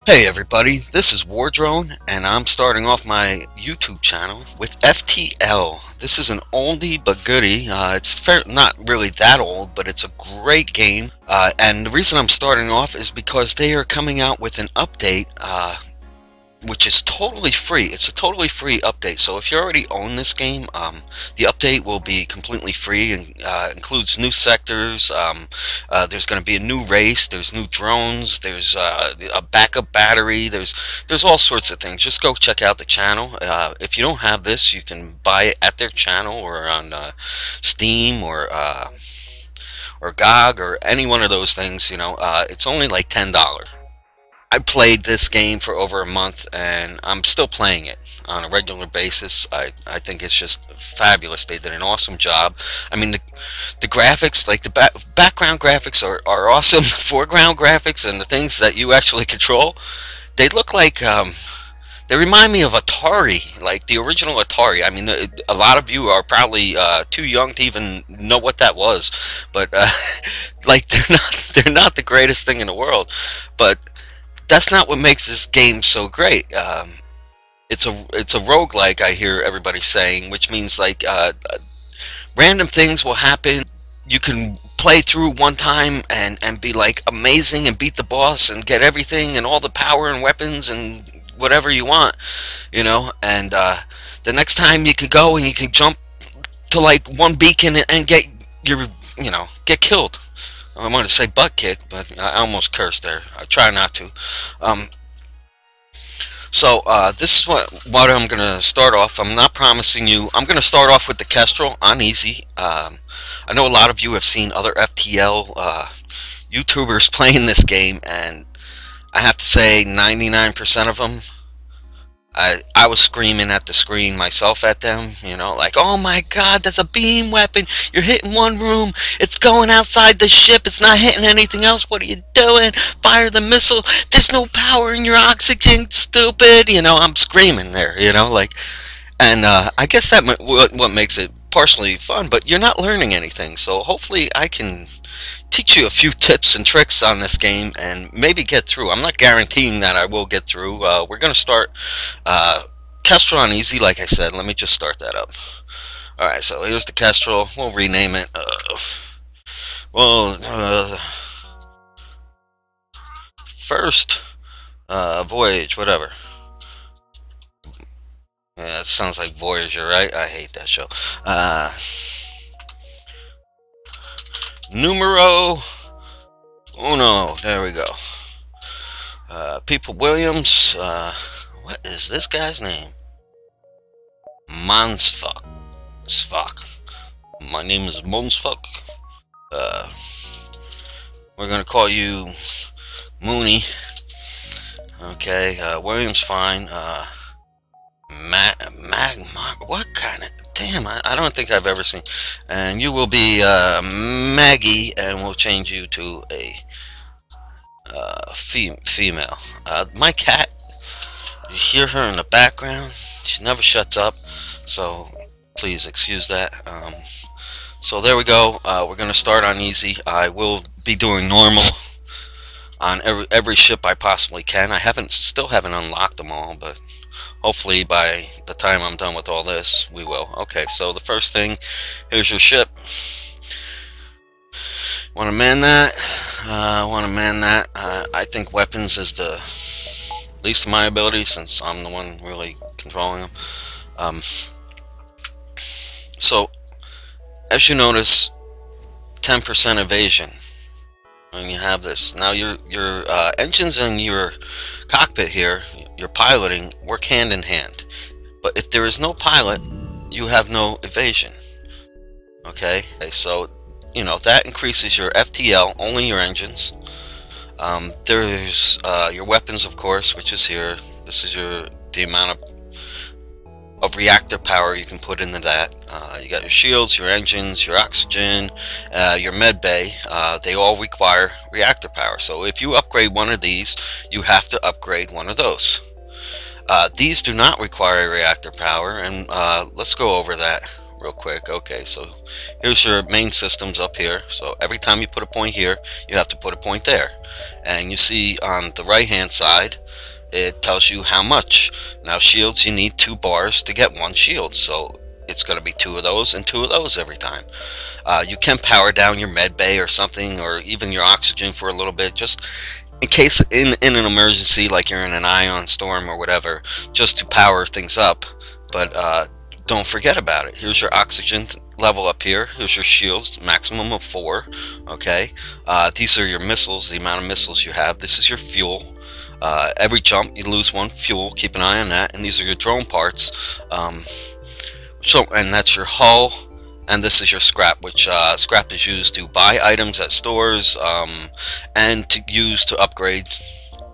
Hey everybody, this is Wardrone, and I'm starting off my YouTube channel with FTL. This is an oldie but goodie. Not really that old, but it's a great game. And the reason I'm starting off is because they are coming out with an update, which is totally free. It's a totally free update. So if you already own this game, the update will be completely free and includes new sectors. There's going to be a new race. There's new drones. There's a backup battery. There's all sorts of things. Just go check out the channel. If you don't have this, you can buy it at their channel or on Steam or GOG or any one of those things. It's only like $10. I played this game for over a month and I'm still playing it on a regular basis. I think it's just fabulous. They did an awesome job. I mean, the graphics, like the background graphics are awesome. The foreground graphics and the things that you actually control, they look like they remind me of Atari, like the original Atari. I mean, a lot of you are probably too young to even know what that was, but like they're not the greatest thing in the world, but that's not what makes this game so great. It's a roguelike, I hear everybody saying, which means like random things will happen. You can play through one time and be like amazing and beat the boss and get everything and all the power and weapons and whatever you want, and the next time you can go and you can jump to like one beacon and get get killed. I wanted to say butt kick, but I almost cursed there. I try not to. So this is what I'm going to start off. I'm not promising you. I'm going to start off with the Kestrel on easy. I know a lot of you have seen other FTL YouTubers playing this game, and I have to say 99% of them, I was screaming at the screen myself at them, like, oh my god, that's a beam weapon, you're hitting one room, it's going outside the ship, it's not hitting anything else, what are you doing, fire the missile, there's no power in your oxygen, stupid, I'm screaming there, like, and I guess that what makes it partially fun, but you're not learning anything, so hopefully I can teach you a few tips and tricks on this game and maybe get through. I'm not guaranteeing that I will get through. We're going to start Kestrel on easy, like I said. Let me just start that up. Alright, so here's the Kestrel. We'll rename it. First Voyage, whatever. Yeah, it sounds like Voyager, right? I hate that show. Numero uno. There we go. People Williams. What is this guy's name? Monsfuck. My name is Monsfuck. We're gonna call you Mooney. Okay. Williams, fine. What kind of... Damn, I don't think I've ever seen... And you will be Maggie, and we'll change you to a female. My cat, you hear her in the background. She never shuts up, so please excuse that. So there we go. We're going to start on easy. I will be doing normal on every ship I possibly can. Still haven't unlocked them all, but hopefully by the time I'm done with all this, we will. Okay, so the first thing, here's your ship. Want to man that? I think weapons is the least of my ability since I'm the one really controlling them. So, as you notice, 10% evasion when you have this. Now your engines and your cockpit here, your piloting, work hand in hand. But if there is no pilot, you have no evasion. Okay, so that increases your FTL, only your engines. There's your weapons, of course, which is here. This is the amount of reactor power you can put into that. You got your shields, your engines, your oxygen, your med bay. They all require reactor power. So if you upgrade one of these, you have to upgrade one of those. These do not require reactor power, and let's go over that real quick. Okay, so here's your main systems up here. So every time you put a point here, you have to put a point there. And you see on the right hand side, it tells you how much. Now shields, you need 2 bars to get 1 shield, so it's going to be 2 of those and 2 of those every time. You can power down your med bay or something, or even your oxygen for a little bit, just in case in an emergency, like you're in an ion storm or whatever, just to power things up. But don't forget about it. Here's your oxygen level up here. Here's your shields, maximum of 4. Okay, these are your missiles, the amount of missiles you have. This is your fuel. Every jump you lose 1 fuel, keep an eye on that. And these are your drone parts. And that's your hull, and this is your scrap, which scrap is used to buy items at stores, and to use to upgrade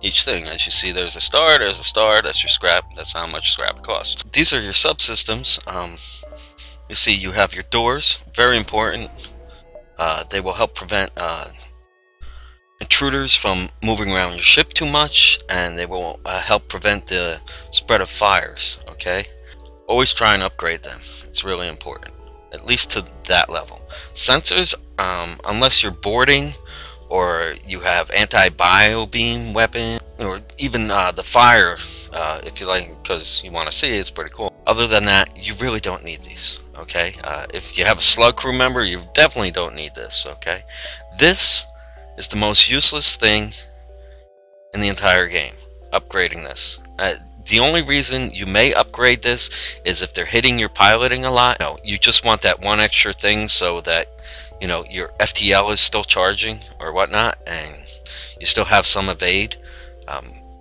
each thing. As you see, there's a star, that's your scrap, that's how much scrap costs. These are your subsystems. You see you have your doors, very important. They will help prevent intruders from moving around your ship too much, and they will help prevent the spread of fires. Okay, always try and upgrade them. It's really important, at least to that level. Sensors, unless you're boarding or you have anti-bio beam weapon, or even the fire, if you like, because you want to see it, it's pretty cool. Other than that, you really don't need these. Okay, if you have a slug crew member, you definitely don't need this. Okay, this is the most useless thing in the entire game, upgrading this. The only reason you may upgrade this is if they're hitting your piloting a lot. No, you just want that 1 extra thing so that, you know, your FTL is still charging or whatnot, and you still have some evade.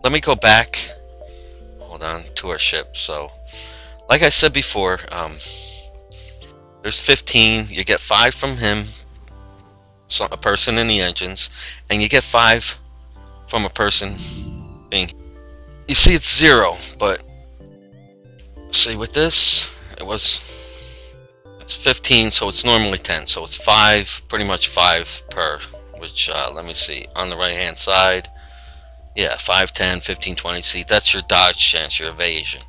Let me go back, hold on, to our ship. So like I said before, there's 15. You get 5 from him, so a person in the engines, and you get 5 from a person being. You see it's 0, but see with this, it's 15, so it's normally 10, so it's 5, pretty much 5 per, which let me see, on the right hand side, yeah, 5, 10, 15, 20. See, that's your dodge chance, your evasion.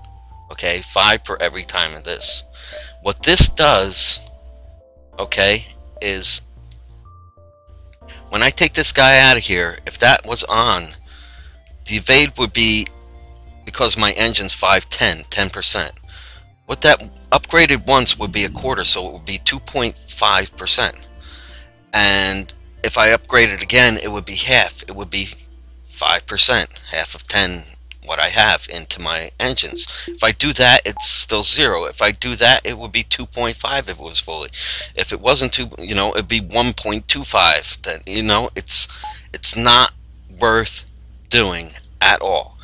Okay, 5 per every time of this. What this does, okay, is when I take this guy out of here, if that was on, the evade would be, because my engine's 10%. What that upgraded once would be a quarter, so it would be 2.5%. And if I upgrade it again, it would be half. It would be 5%, half of 10 what I have into my engines. If I do that, it's still 0. If I do that, it would be 2.5 if it was fully. If it wasn't 2, you know, it'd be 1.25. Then, you know, it's not worth doing at all.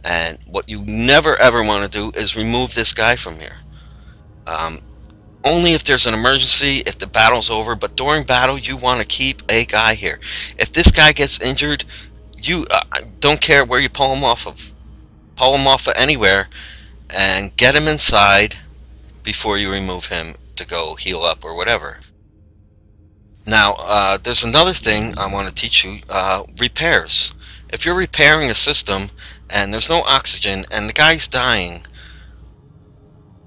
And what you never ever want to do is remove this guy from here. Only if there's an emergency, if the battle's over, but during battle you want to keep a guy here. If this guy gets injured, you don't care where you pull him off of. Pull him off of anywhere and get him inside before you remove him to go heal up or whatever. Now, there's another thing I want to teach you, repairs. If you're repairing a system and there's no oxygen and the guy's dying,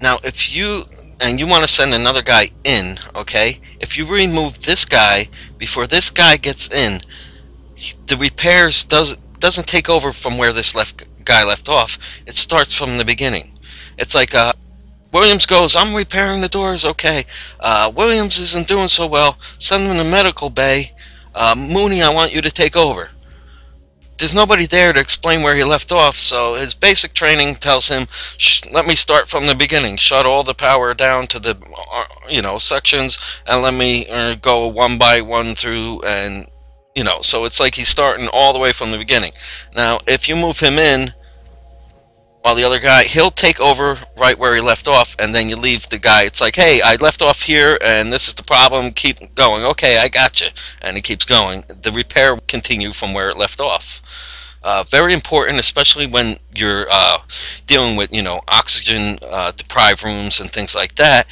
now if you want to send another guy in, okay, if you remove this guy before this guy gets in, the repairs doesn't take over from where this guy left off. It starts from the beginning. It's like Williams goes, I'm repairing the doors, okay, Williams isn't doing so well, send him to the medical bay, Mooney, I want you to take over. There's nobody there to explain where he left off, so his basic training tells him, let me start from the beginning, shut all the power down to the sections, and let me go one by one through, and so it's like he's starting all the way from the beginning. Now if you move him in while the other guy, he'll take over right where he left off, and then you leave the guy. It's like, hey, I left off here and this is the problem, keep going. Okay, I got you. And he keeps going. The repair will continue from where it left off. Very important, especially when you're dealing with oxygen deprived rooms and things like that,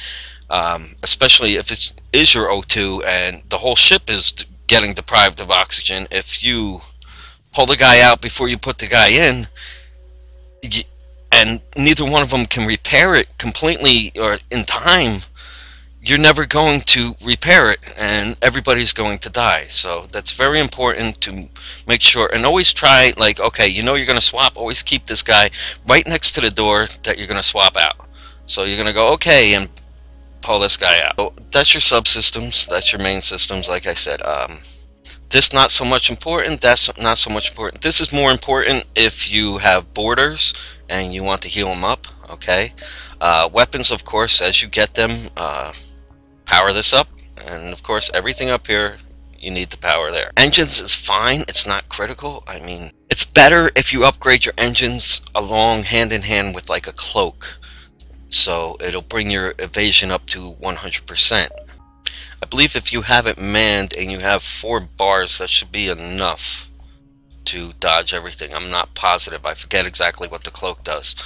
especially if it is your O2 and the whole ship is getting deprived of oxygen. If you pull the guy out before you put the guy in, and neither one of them can repair it completely or in time, you're never going to repair it, and everybody's going to die. So that's very important to make sure, and always try, like, okay, you know you're going to swap, always keep this guy right next to the door that you're going to swap out. So you're going to go, okay, and pull this guy out. So that's your subsystems, that's your main systems, like I said. This not so much important, that's not so much important. This is more important if you have borders and you want to heal them up, okay? Weapons, of course, as you get them, power this up, and of course everything up here you need the power there. Engines is fine, it's not critical. I mean, it's better if you upgrade your engines along hand in hand with like a cloak, so it'll bring your evasion up to 100%. I believe if you have it manned and you have 4 bars, that should be enough to dodge everything. I'm not positive, I forget exactly what the cloak does.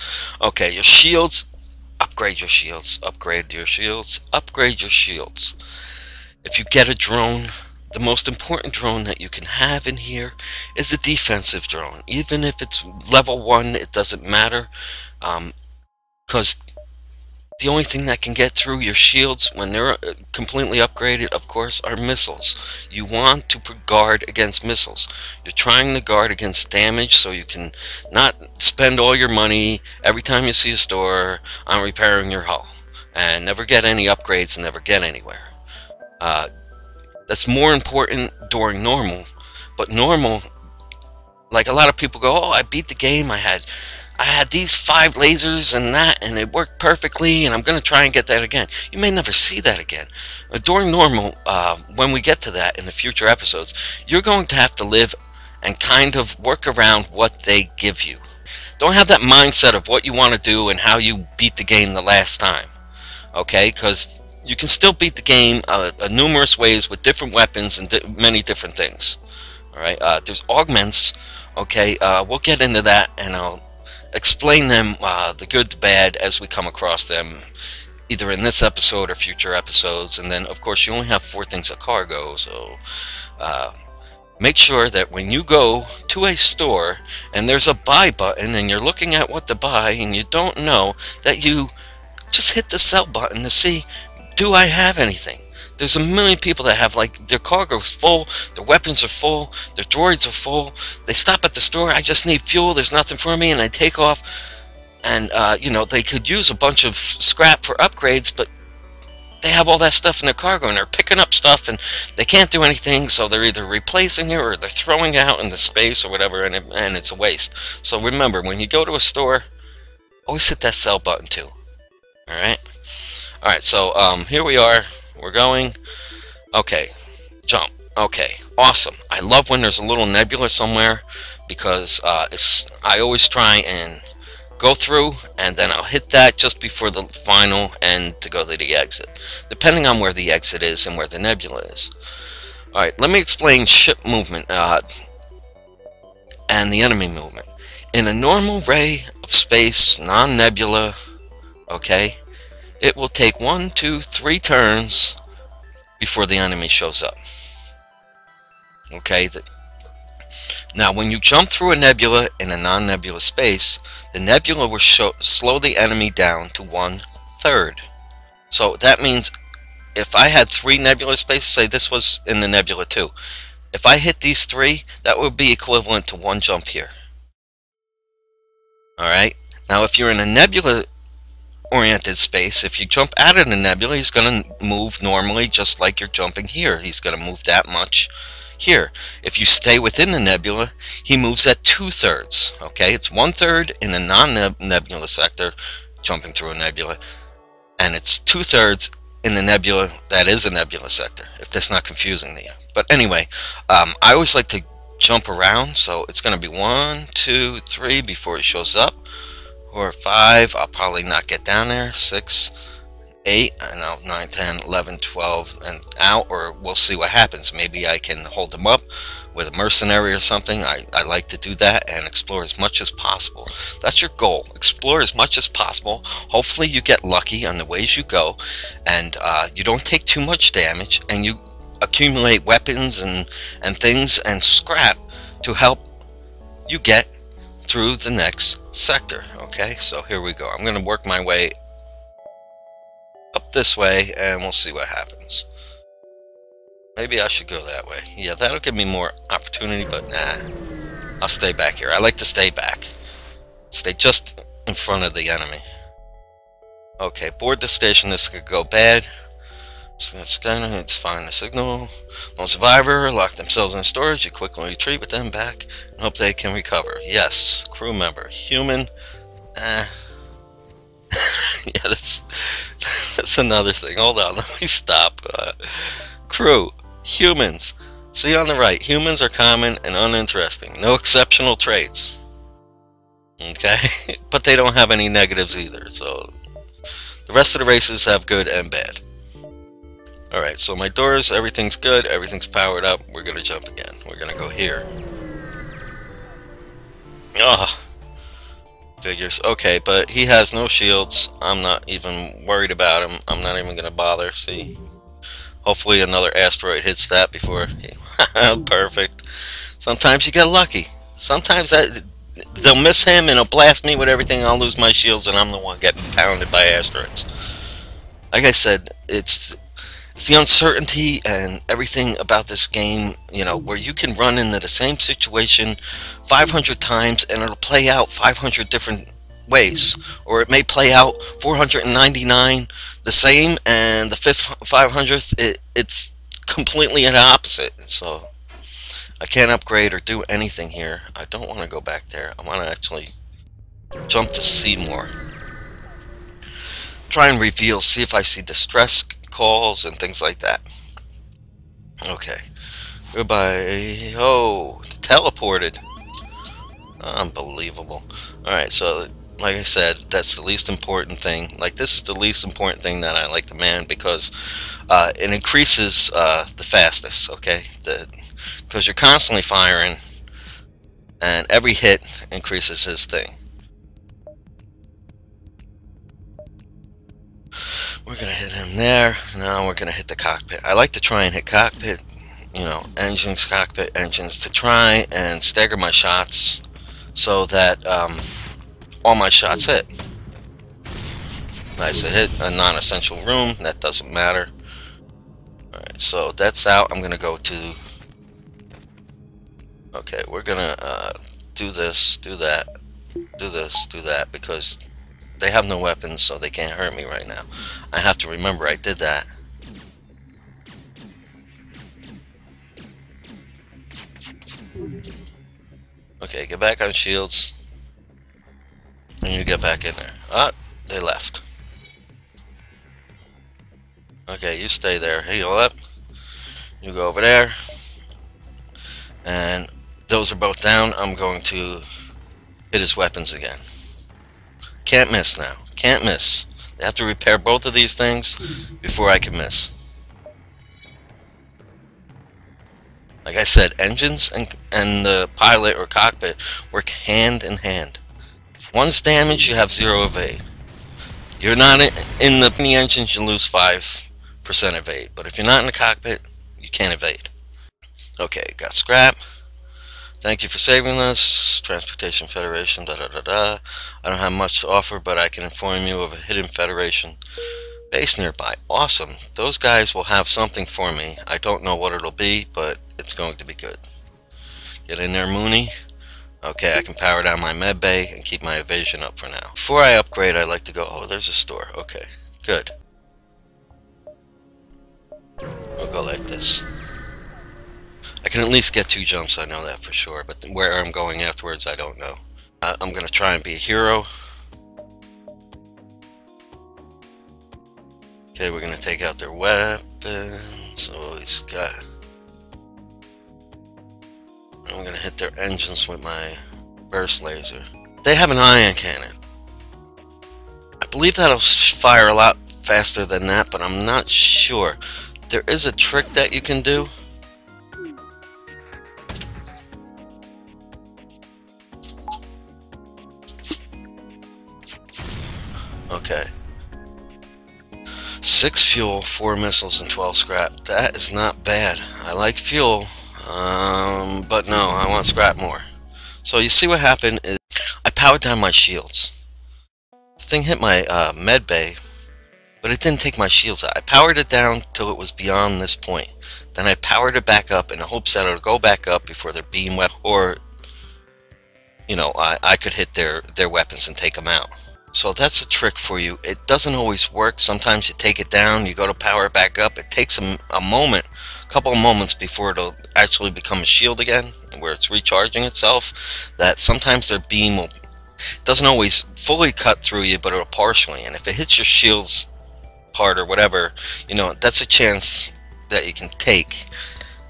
Okay, your shields, upgrade your shields, upgrade your shields, upgrade your shields. If you get a drone, the most important drone that you can have in here is a defensive drone. Even if it's level 1, it doesn't matter, because the only thing that can get through your shields when they're completely upgraded, of course, are missiles. You want to guard against missiles. You're trying to guard against damage, so you can not spend all your money every time you see a store on repairing your hull, and never get any upgrades and never get anywhere. That's more important during normal, but normal, like a lot of people go, oh, I beat the game, I had these 5 lasers and that, and it worked perfectly, and I'm going to try and get that again. You may never see that again. During normal, when we get to that in the future episodes, you're going to have to live and kind of work around what they give you. Don't have that mindset of what you want to do and how you beat the game the last time, okay? Because you can still beat the game numerous ways with different weapons and many different things. All right, there's augments, okay? We'll get into that, and I'll explain them, the good, the bad, as we come across them, either in this episode or future episodes. And then, of course, you only have 4 things of cargo, so make sure that when you go to a store and there's a buy button and you're looking at what to buy and you don't know, that you just hit the sell button to see, do I have anything? There's a million people that have, like, their cargo is full, their weapons are full, their droids are full. They stop at the store, I just need fuel, there's nothing for me, and they take off. And, you know, they could use a bunch of scrap for upgrades, but they have all that stuff in their cargo, and they're picking up stuff, and they can't do anything, so they're either replacing it, or they're throwing it out into space, or whatever, and it's a waste. So remember, when you go to a store, always hit that sell button, too. Alright? Alright, so, here we are. We're going. Okay, jump. Okay, awesome. I love when there's a little nebula somewhere, because I always try and go through, and then I'll hit that just before the final end to go to the exit, depending on where the exit is and where the nebula is. Alright, let me explain ship movement and the enemy movement. In a normal ray of space, non-nebula, okay, it will take 1, 2, 3 turns before the enemy shows up. Okay, now when you jump through a nebula in a non-nebula space, the nebula will slow the enemy down to 1/3. So that means if I had 3 nebula spaces, say this was in the nebula 2, if I hit these 3, that would be equivalent to 1 jump here. Alright, now if you're in a nebula oriented space, if you jump out of the nebula, he's going to move normally, just like you're jumping here. He's going to move that much here. If you stay within the nebula, he moves at 2/3. Okay, it's 1/3 in a non-nebula sector, jumping through a nebula, and it's 2/3 in the nebula that is a nebula sector, if that's not confusing to you. But anyway, I always like to jump around, so it's going to be 1, 2, 3 before he shows up. Or 5, I'll probably not get down there. 6, 8, and I'll 9, 10, 11, 12, and out, or we'll see what happens. Maybe I can hold them up with a mercenary or something. I like to do that and explore as much as possible. That's your goal. Explore as much as possible. Hopefully you get lucky on the ways you go, and you don't take too much damage, and you accumulate weapons and things and scrap to help you get through the next sector. Okay, so here we go. I'm going to work my way up this way, and we'll see what happens. Maybe I should go that way. Yeah, that'll give me more opportunity, but nah. I'll stay back here. I like to stay back. Stay just in front of the enemy. Okay, board the station. This could go bad. It's fine. The signal. Lone survivor lock themselves in storage. You quickly retreat with them back and hope they can recover. Yes. Crew member. Human. Yeah, that's another thing. Hold on. Let me stop. Crew. Humans. See on the right. Humans are common and uninteresting. No exceptional traits. Okay? But they don't have any negatives either. So the rest of the races have good and bad. Alright, so my doors, everything's good, everything's powered up. We're gonna jump again. We're gonna go here. Ugh. Figures. Okay, but he has no shields. I'm not even worried about him. I'm not even gonna bother. See? Hopefully another asteroid hits that before he... Perfect. Sometimes you get lucky. Sometimes they'll miss him and it'll blast me with everything. I'll lose my shields and I'm the one getting pounded by asteroids. Like I said, it's the uncertainty and everything about this game, you know, where you can run into the same situation 500 times and it'll play out 500 different ways, or it may play out 499 the same, and the 500th it's completely the opposite. So I can't upgrade or do anything here. I don't want to go back there. I want to actually jump to see more. Try and reveal, see if I see distress calls and things like that. Okay. Goodbye. Oh, teleported. Unbelievable. Alright, so like I said, that's the least important thing. Like, this is the least important thing that I like to man, because it increases the fastest, okay? Because you're constantly firing, and every hit increases his thing. We're gonna hit him there. Now we're gonna hit the cockpit. I like to try and hit cockpit, you know, engines, cockpit, engines, to try and stagger my shots so that all my shots hit. Nice, a hit a non-essential room. That doesn't matter. Alright, so that's out. I'm gonna go to... Okay, we're gonna do this, do that, do this, do that, because they have no weapons, so they can't hurt me right now. I have to remember I did that. Okay, get back on shields. And you get back in there. Ah, they left. Okay, you stay there. Heal up. You go over there. And those are both down. I'm going to hit his weapons again. Can't miss now. Can't miss. They have to repair both of these things before I can miss. Like I said, engines and the pilot or cockpit work hand in hand. One's damaged, you have 0 evade. You're not in the engines, you lose 5% evade. But if you're not in the cockpit, you can't evade. Okay, got scrap. Thank you for saving us. Transportation Federation, da da da da. I don't have much to offer, but I can inform you of a hidden Federation base nearby. Awesome. Those guys will have something for me. I don't know what it'll be, but it's going to be good. Get in there, Mooney. Okay, I can power down my med bay and keep my evasion up for now. Before I upgrade, I like to go... Oh, there's a store. Okay, good. We'll go like this. I can at least get 2 jumps, I know that for sure, but where I'm going afterwards, I don't know. I'm going to try and be a hero. Okay, we're going to take out their weapons. So he's got... I'm going to hit their engines with my burst laser. They have an ion cannon. I believe that'll fire a lot faster than that, but I'm not sure. There is a trick that you can do. Okay. 6 fuel, 4 missiles, and 12 scrap. That is not bad. I like fuel, but no, I want scrap more. So you see what happened is I powered down my shields. The thing hit my med bay, but it didn't take my shields out. I powered it down till it was beyond this point. Then I powered it back up in the hopes that it'll go back up before their beam weapon, or you know, I could hit their weapons and take them out. So that's a trick for you. It doesn't always work. Sometimes you take it down, you go to power it back up. It takes a moment, a couple of moments before it'll actually become a shield again, where it's recharging itself. That sometimes their beam will, doesn't always fully cut through you, but it'll partially. And if it hits your shields part or whatever, you know, that's a chance that you can take.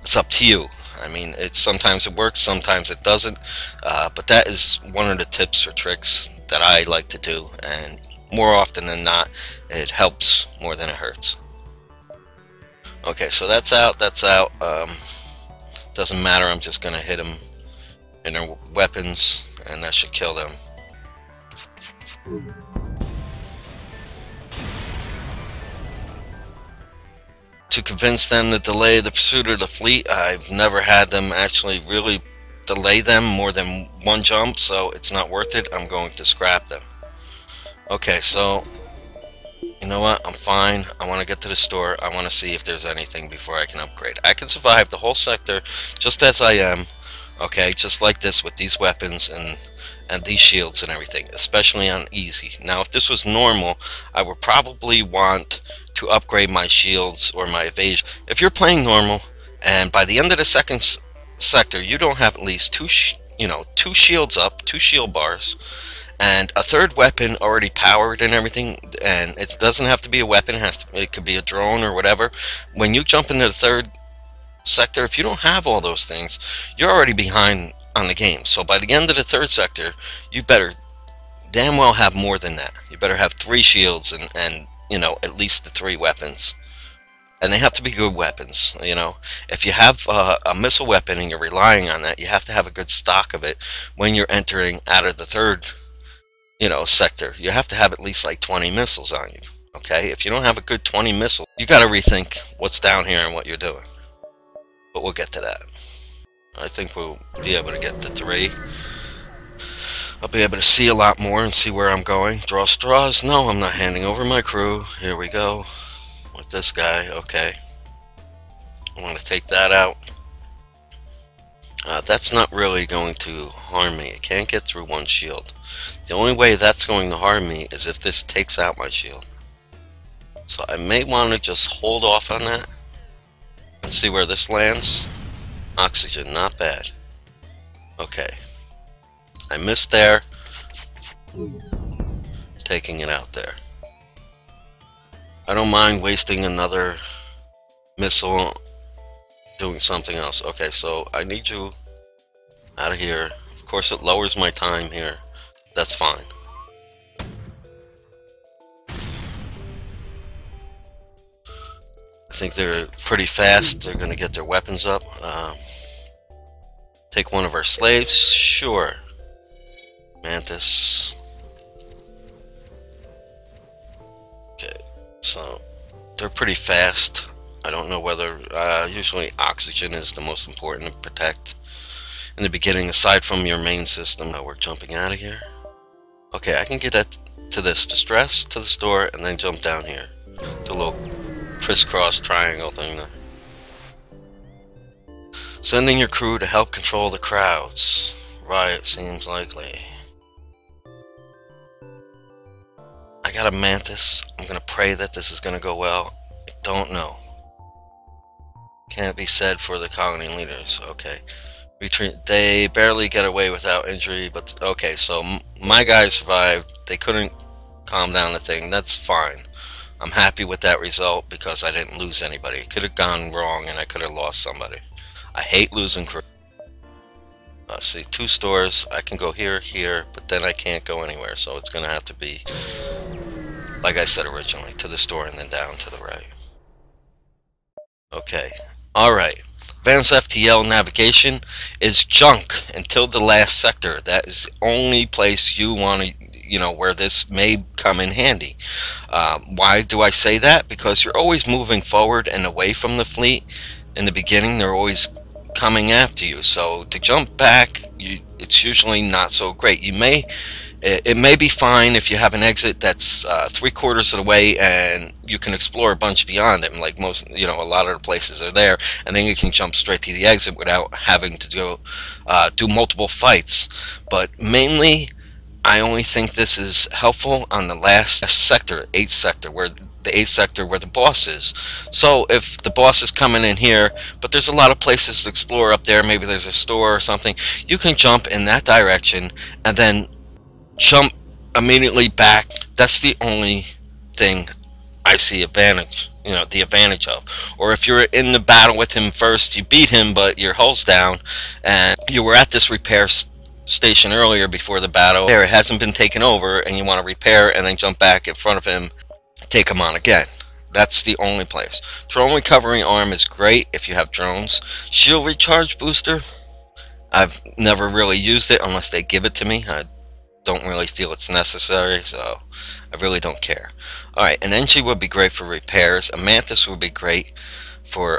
It's up to you. I mean, sometimes it works, sometimes it doesn't, but that is one of the tips or tricks that I like to do, and more often than not, it helps more than it hurts. Okay, so that's out, doesn't matter, I'm just going to hit them in their weapons, and that should kill them. To convince them to delay the pursuit of the fleet, I've never had them actually really delay them more than one jump, so it's not worth it. I'm going to scrap them. Okay, so you know what? I'm fine. I want to get to the store. I want to see if there's anything before I can upgrade. I can survive the whole sector just as I am, okay, just like this with these weapons and these shields and everything, especially on easy. Now, if this was normal, I would probably want to upgrade my shields or my evasion. If you're playing normal, and by the end of the second sector, you don't have at least two shields up, 2 shield bars, and a third weapon already powered and everything, and it doesn't have to be a weapon, it could be a drone or whatever. When you jump into the third sector, if you don't have all those things, you're already behind on the game. So by the end of the third sector, you better damn well have more than that. You better have 3 shields and you know, at least the 3 weapons, and they have to be good weapons. You know, if you have a missile weapon and you're relying on that, you have to have a good stock of it when you're entering out of the third, you know, sector. You have to have at least like 20 missiles on you. Okay, if you don't have a good 20 missiles, you got to rethink what's down here and what you're doing. But we'll get to that. I think we'll be able to get to 3. I'll be able to see a lot more and see where I'm going. Draw straws? No, I'm not handing over my crew. Here we go. With this guy. Okay. I want to take that out. That's not really going to harm me. It can't get through 1 shield. The only way that's going to harm me is if this takes out my shield. So I may want to just hold off on that. Let's see where this lands. Oxygen, not bad. Okay. I missed there. Taking it out there. I don't mind wasting another missile doing something else. Okay, so I need you out of here. Of course, it lowers my time here. That's fine. I think they're pretty fast. They're going to get their weapons up. Take one of our slaves? Sure. Mantis. Okay, so they're pretty fast. I don't know whether, usually oxygen is the most important to protect in the beginning, aside from your main system. We're jumping out of here. Okay, I can get that to this distress, to the store, and then jump down here. The little crisscross triangle thing there. Sending your crew to help control the crowds. Riot seems likely. I got a Mantis. I'm gonna pray that this is gonna go well. I don't know. Can't be said for the colony leaders. Okay. Retreat. They barely get away without injury, but okay, so my guys survived. They couldn't calm down the thing. That's fine. I'm happy with that result because I didn't lose anybody. It could have gone wrong and I could have lost somebody. I hate losing crew. See, 2 stores. I can go here, here, but then I can't go anywhere, so it's gonna have to be, like I said originally, to the store and then down to the right. Okay. Alright. Advanced FTL navigation is junk until the last sector. That is the only place you want to, you know, where this may come in handy. Why do I say that? Because you're always moving forward and away from the fleet. In the beginning, they're always coming after you. So to jump back, it's usually not so great. You may It may be fine if you have an exit that's 3/4 of the way and you can explore a bunch beyond it. And like most, a lot of the places are there, and then you can jump straight to the exit without having to go do multiple fights. But mainly, I only think this is helpful on the last sector, 8th sector, where the boss is. So if the boss is coming in here, but there's a lot of places to explore up there, maybe there's a store or something, you can jump in that direction and then jump immediately back. That's the only thing I see the advantage of. Or if you're in the battle with him first, you beat him, but your hull's down, and you were at this repair station earlier before the battle, it hasn't been taken over, and you want to repair and then jump back in front of him, take him on again. That's the only place. Drone recovery arm is great if you have drones. Shield recharge booster, I've never really used it unless they give it to me. I don't really feel it's necessary, so I really don't care. Alright, an Engi would be great for repairs. A Mantis would be great for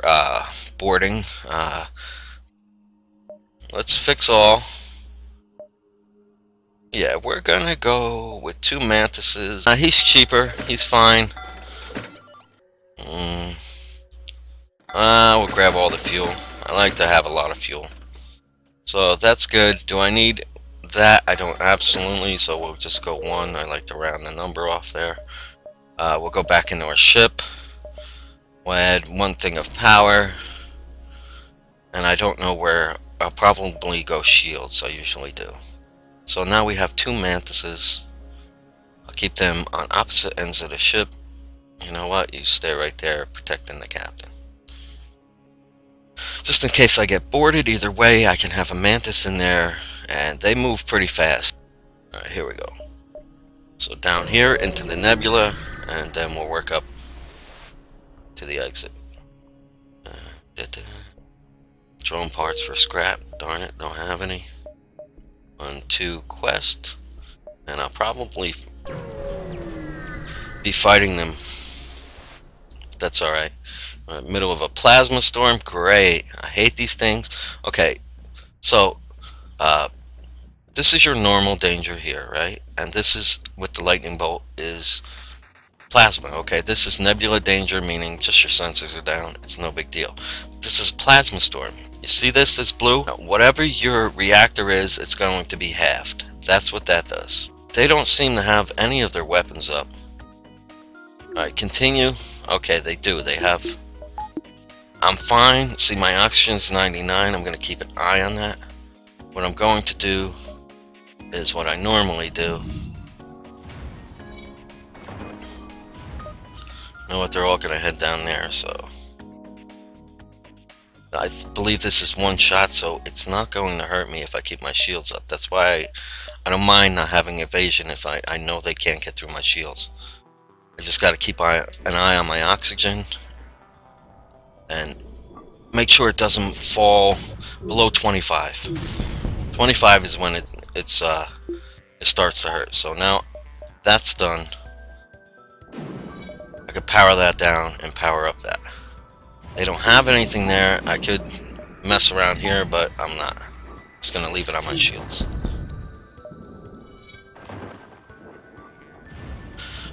boarding. Let's fix all. Yeah, we're gonna go with 2 Mantises. He's cheaper, he's fine. We'll grab all the fuel. I like to have a lot of fuel. So that's good. Do I need that? I don't, absolutely, so we'll just go 1. I like to round the number off there. We'll go back into our ship. We'll add 1 thing of power. And I don't know where. I'll probably go shields, I usually do. So now we have 2 Mantises. I'll keep them on opposite ends of the ship. You know what? You stay right there protecting the captain. Just in case I get boarded, either way, I can have a Mantis in there, and they move pretty fast. Alright, here we go. So down here into the nebula, and then we'll work up to the exit. Drone parts for scrap. Darn it, don't have any. 1, 2 quest, and I'll probably be fighting them. That's alright. Middle of a plasma storm, great. I hate these things. Okay, so this is your normal danger here, right? And this is, with the lightning bolt, is plasma. Okay, this is nebula danger, meaning just your sensors are down. It's no big deal. This is plasma storm. You see this is blue? Now, whatever your reactor is, it's going to be halved. That's what that does. They don't seem to have any of their weapons up. Alright, continue. Okay, they do. They have... I'm fine. See, my oxygen's 99. I'm going to keep an eye on that. What I'm going to do is what I normally do. You know what? They're all going to head down there, so... I believe this is 1 shot, so it's not going to hurt me if I keep my shields up. That's why I don't mind not having evasion if I know they can't get through my shields. I just got to keep an eye on my oxygen and make sure it doesn't fall below 25. 25 is when it starts to hurt. So now that's done. I could power that down and power up that. They don't have anything there. I could mess around here, but I'm not. Just gonna leave it on my shields.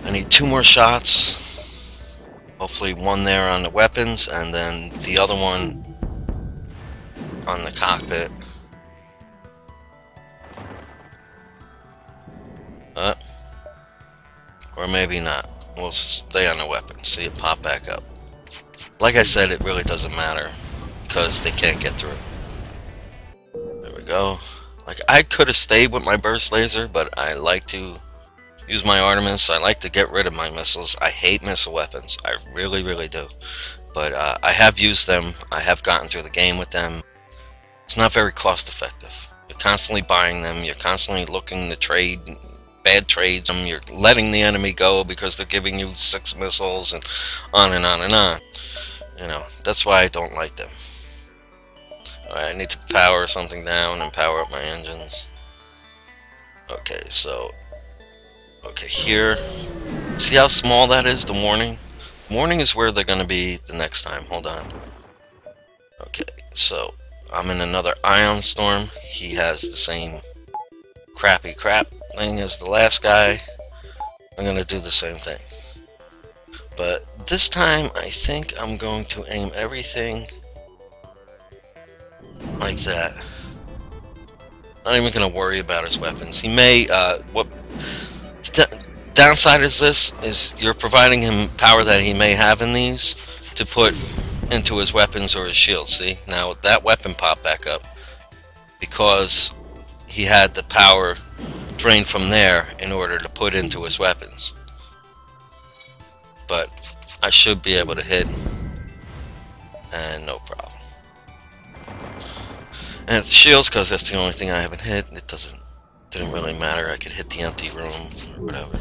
I need 2 more shots. Hopefully 1 there on the weapons, and then the other one on the cockpit. Or maybe not. We'll stay on the weapons. See it pop back up. Like I said, it really doesn't matter because they can't get through. There we go. Like, I could have stayed with my burst laser, but I like to use my Artemis. I like to get rid of my missiles. I hate missile weapons. I really, really do. But I have used them. I have gotten through the game with them. It's not very cost effective. You're constantly buying them. You're constantly looking to trade bad trades. You're letting the enemy go because they're giving you 6 missiles and on and on and on. You know, that's why I don't like them. Alright, I need to power something down and power up my engines. Okay, so... Okay, here. See how small that is, the warning? Warning is where they're going to be the next time. Hold on. Okay, so I'm in another ion storm. He has the same crappy crap thing as the last guy, I'm going to do the same thing. But this time, I think I'm going to aim everything like that. Not even going to worry about his weapons. He may, downside is this, is you're providing him power that he may have in these to put into his weapons or his shields. See, now that weapon popped back up because he had the power drained from there in order to put into his weapons. But I should be able to hit, and no problem. And the shields, because that's the only thing I haven't hit, it didn't really matter. I could hit the empty room or whatever.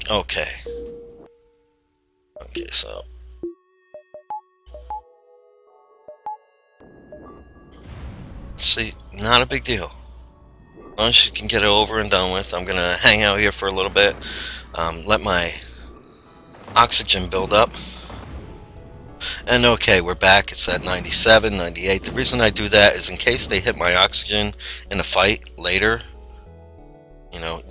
Okay. Okay, so see, not a big deal. As long as you can get it over and done with. I'm gonna hang out here for a little bit, let my oxygen build up. And okay, we're back. It's at 97, 98. The reason I do that is in case they hit my oxygen in a fight later, you know,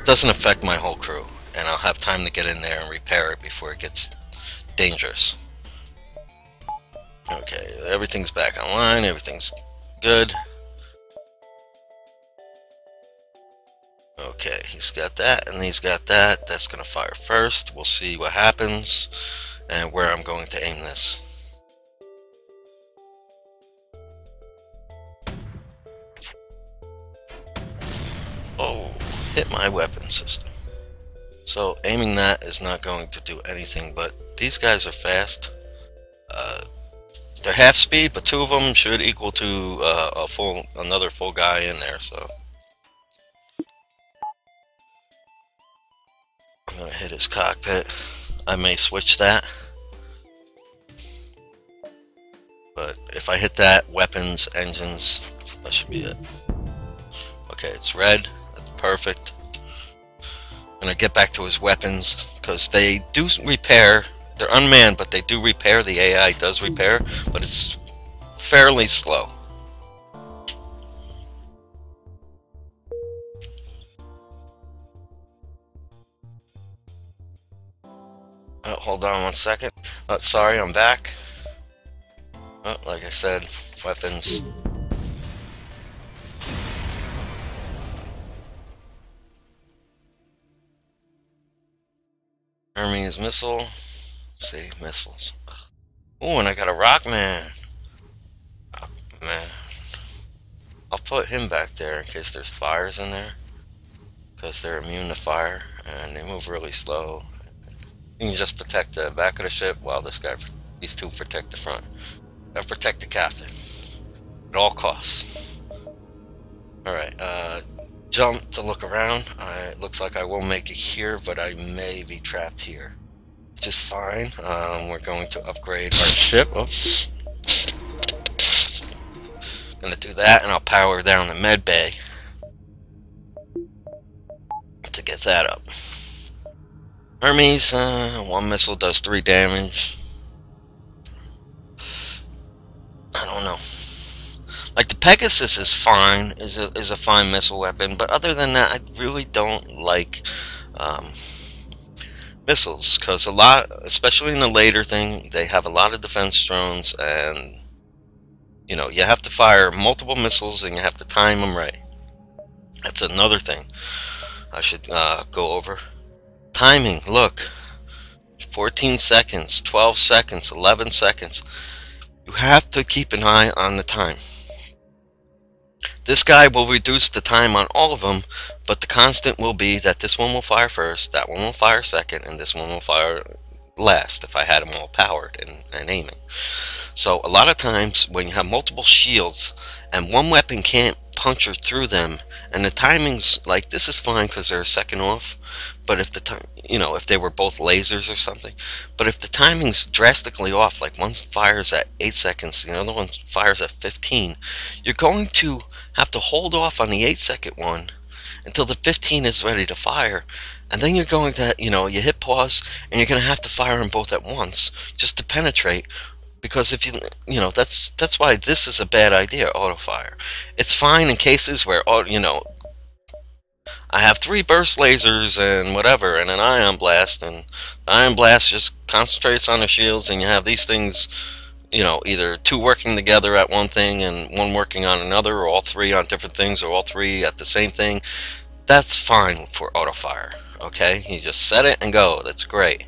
doesn't affect my whole crew, and I'll have time to get in there and repair it before it gets dangerous. Okay, everything's back online, everything's good. Okay, he's got that and he's got that. That's gonna fire first. We'll see what happens and where I'm going to aim this. Oh, hit my weapon system. So aiming that is not going to do anything, but these guys are fast. They're half speed, but two of them should equal to another full guy in there, so I'm gonna hit his cockpit. I may switch that, but if I hit that, weapons, engines, that should be it. Okay, it's red. That's perfect. I'm gonna get back to his weapons because they do repair. They're unmanned, but they do repair. The AI does repair, but it's fairly slow. Oh, hold on one second. Oh, sorry, I'm back. Oh, like I said, weapons. Hermes missile. See, missiles. Oh, and I got a Rockman. Oh, man. I'll put him back there in case there's fires in there, because they're immune to fire and they move really slow. You can just protect the back of the ship while these two protect the front. Gotta protect the captain at all costs. Alright, jump to look around. It looks like I will make it here, but I may be trapped here, which is fine. We're going to upgrade our ship. Oops. Gonna do that, and I'll power down the med bay to get that up. Hermes, one missile does 3 damage. I don't know. Like the Pegasus is fine, is a fine missile weapon, but other than that, I really don't like missiles, because a lot, especially in the later thing, they have a lot of defense drones, and you know, you have to fire multiple missiles and you have to time them right. That's another thing I should go over. Timing, look, 14 seconds, 12 seconds, 11 seconds. You have to keep an eye on the time. This guy will reduce the time on all of them, but the constant will be that this one will fire first, that one will fire second, and this one will fire last if I had them all powered and aiming. So a lot of times when you have multiple shields and one weapon can't puncture through them, and the timings, like this is fine because they're a second off, but if the time, you know, if they were both lasers or something, but if the timing's drastically off, like one fires at 8 seconds, the other one fires at 15, you're going to have to hold off on the 8-second one until the 15 is ready to fire, and then you're going to, you know, you hit pause and you're going to have to fire them both at once just to penetrate, Because if you know, that's why this is a bad idea, auto fire. It's fine in cases where, you know, I have 3 burst lasers and whatever, and an ion blast, and the ion blast just concentrates on the shields, and you have these things, you know, either 2 working together at one thing and 1 working on another, or all 3 on different things, or all 3 at the same thing. That's fine for auto fire. Okay, you just set it and go. That's great.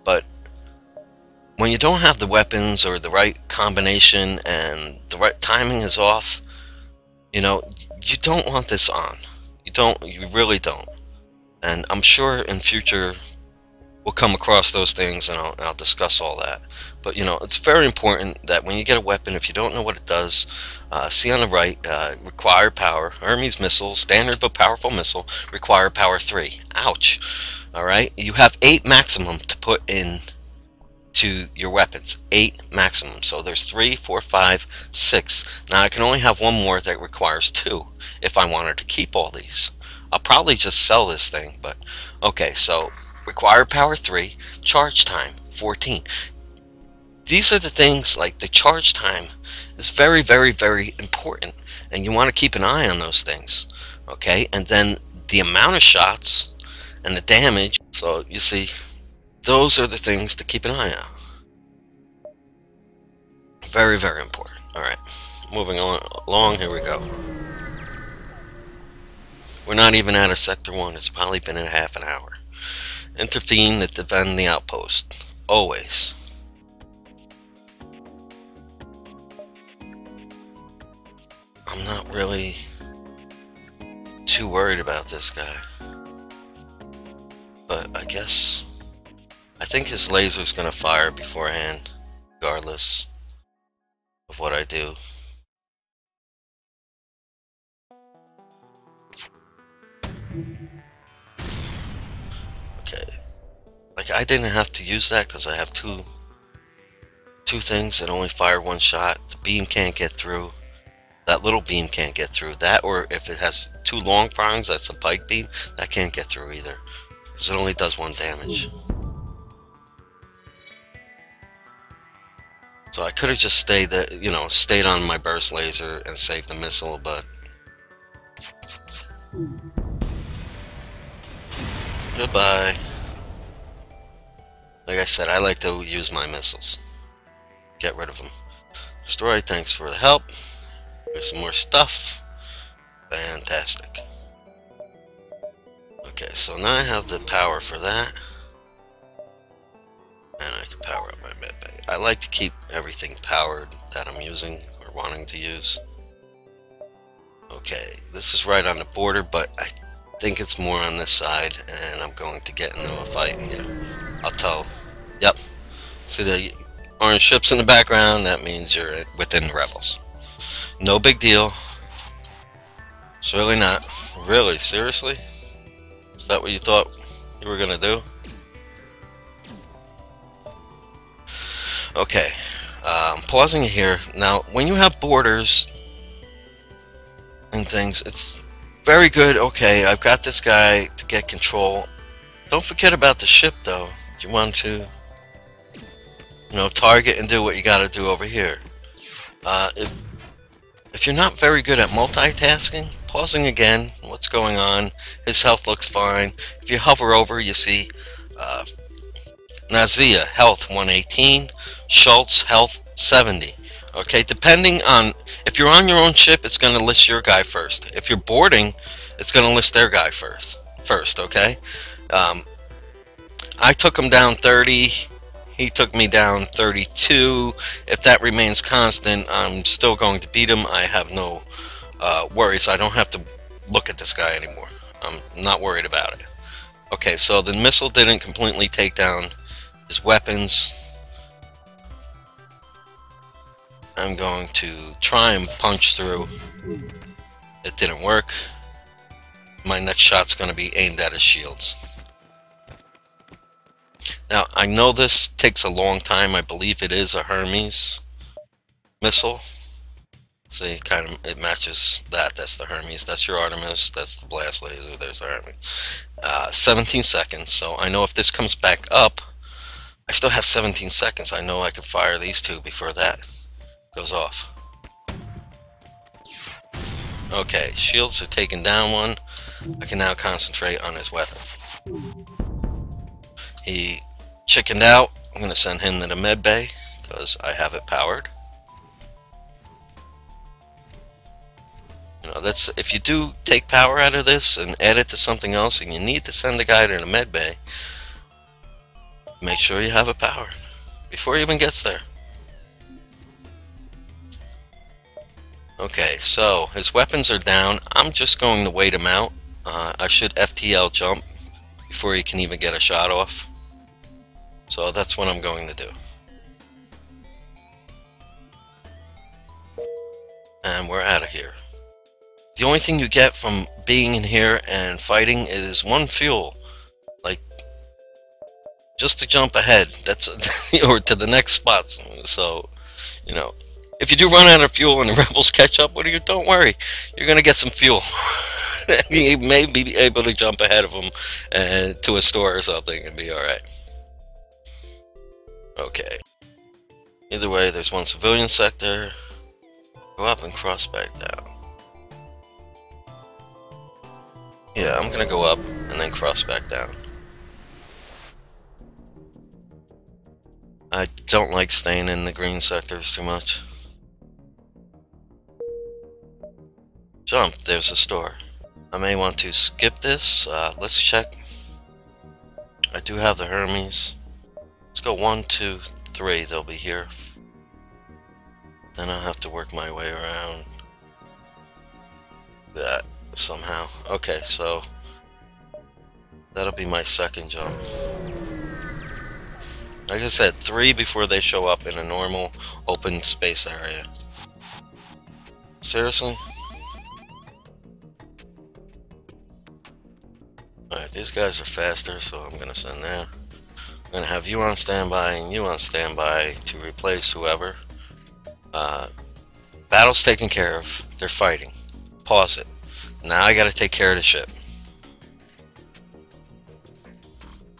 But when you don't have the weapons or the right combination and the right timing is off, you know, you don't want this on. You really don't. And I'm sure in future we'll come across those things, and I'll discuss all that. But you know, it's very important that when you get a weapon, if you don't know what it does, see on the right, required power, Hermes missile, standard but powerful missile, required power 3. Ouch. Alright, you have 8 maximum to put in to your weapons. 8 maximum. So there's 3, 4, 5, 6. Now I can only have 1 more that requires 2 if I wanted to keep all these. I'll probably just sell this thing, but okay. So required power 3, charge time 14. These are the things, like the charge time is very, very, very important, and you want to keep an eye on those things. Okay, and then the amount of shots and the damage. So you see, those are the things to keep an eye on. Very, very important. Alright, moving on along, here we go. We're not even out of Sector 1. It's probably been a half an hour. Intervene to defend the outpost. Always. I'm not really too worried about this guy. But I guess I think his laser's gonna fire beforehand, regardless of what I do. Okay, like I didn't have to use that because I have two things that only fire 1 shot. The beam can't get through. That little beam can't get through. That, or if it has 2 long prongs, that's a pike beam, that can't get through either, because it only does 1 damage. So I could have just stayed on my burst laser and saved the missile, but goodbye. Like I said, I like to use my missiles. Get rid of them. Destroy, thanks for the help. Here's some more stuff. Fantastic. Okay, so now I have the power for that. And I can power up my medbay. I like to keep everything powered that I'm using or wanting to use. Okay, this is right on the border, but I think it's more on this side, and I'm going to get into a fight here. I'll tell. Yep. See the orange ships in the background? That means you're within the rebels. No big deal. It's really not. Really? Seriously? Is that what you thought you were gonna do? Okay. I'm pausing here. Now, when you have borders and things, it's very good. Okay, I've got this guy to get control. Don't forget about the ship, though. You want to, target and do what you got to do over here. If you're not very good at multitasking, pausing again. What's going on? His health looks fine. If you hover over, you see Nazia health 118, Schultz health 70. Okay, depending on, if you're on your own ship, it's going to list your guy first. If you're boarding, it's going to list their guy first. Okay. I took him down 30. He took me down 32. If that remains constant, I'm still going to beat him. I have no worries. I don't have to look at this guy anymore. I'm not worried about it. Okay, so the missile didn't completely take down his weapons. I'm going to try and punch through. It didn't work. My next shot's going to be aimed at his shields. Now, I know this takes a long time. I believe it is a Hermes missile. See, it matches that. That's the Hermes. That's your Artemis. That's the blast laser. There's the Hermes. 17 seconds. So I know if this comes back up, I still have 17 seconds. I know I can fire these two before that goes off. Okay, shields are taken down one. I can now concentrate on his weapon. He chickened out. I'm going to send him to the med bay because I have it powered. You know, that's if you do take power out of this and add it to something else and you need to send the guy to the med bay, make sure you have it powered before he even gets there. Okay, so his weapons are down. I'm just going to wait him out. I should FTL jump before he can even get a shot off. So that's what I'm going to do. And we're out of here. The only thing you get from being in here and fighting is one fuel. Like, just to jump ahead. That's or to the next spot. So, you know, if you do run out of fuel and the rebels catch up with you, don't worry. You're going to get some fuel. You may be able to jump ahead of them to a store or something and be alright. Okay. Either way, there's one civilian sector. Go up and cross back down. Yeah, I'm going to go up and then cross back down. I don't like staying in the green sectors too much. Jump, there's a store. I may want to skip this. Let's check. I do have the Hermes. Let's go 1, 2, 3. They'll be here. Then I'll have to work my way around that somehow. Okay, so that'll be my second jump. Like I said, 3 before they show up in a normal open space area. Seriously? Alright, these guys are faster, so I'm gonna send that. I'm gonna have you on standby and you on standby to replace whoever. Battle's taken care of. They're fighting. Pause it. Now I gotta take care of the ship.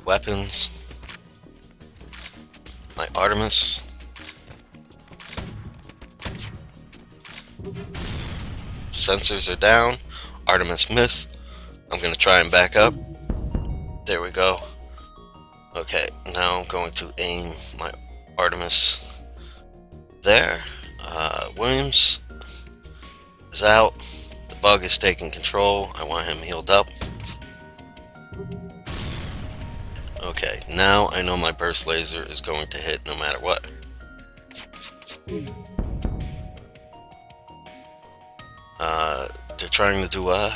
Weapons. My Artemis. Sensors are down. Artemis missed. I'm gonna try and back up. There we go. Okay, now I'm going to aim my Artemis there. Williams is out. The bug is taking control. I want him healed up. Okay, now I know my burst laser is going to hit no matter what. They're trying to do what?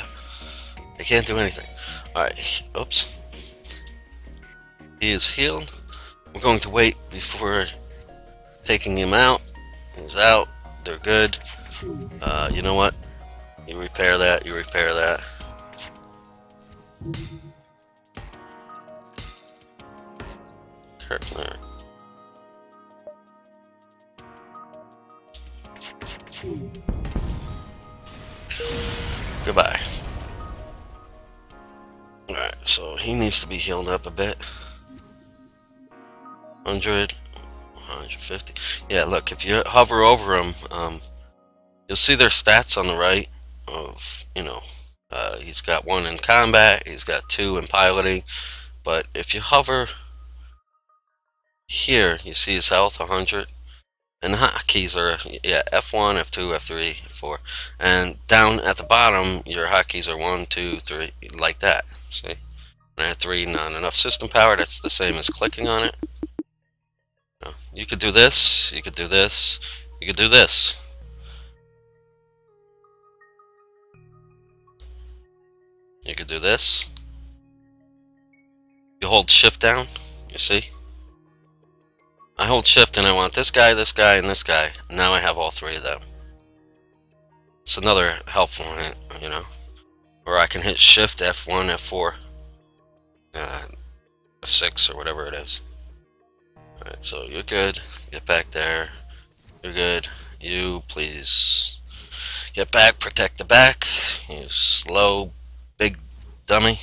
They can't do anything. Alright, oops. He is healed. I'm going to wait before taking him out. He's out. They're good. You know what? You repair that. You repair that. Kirkler. Goodbye. Alright, so he needs to be healed up a bit. 100, 150. Yeah, look, if you hover over him, you'll see their stats on the right of, you know, he's got 1 in combat, he's got 2 in piloting, but if you hover here, you see his health, 100, and the hotkeys are, yeah, F1, F2, F3, F4, and down at the bottom, your hotkeys are 1, 2, 3, like that, see? And at 3, not enough system power, that's the same as clicking on it. You could do this, you could do this, you could do this. You could do this. You hold shift down, you see? I hold shift and I want this guy, and this guy. Now I have all 3 of them. It's another helpful hint, you know? Or I can hit shift, F1, F4, F6 or whatever it is. Alright, so you're good. Get back there. You're good. You, please. Get back. Protect the back. You slow, big dummy.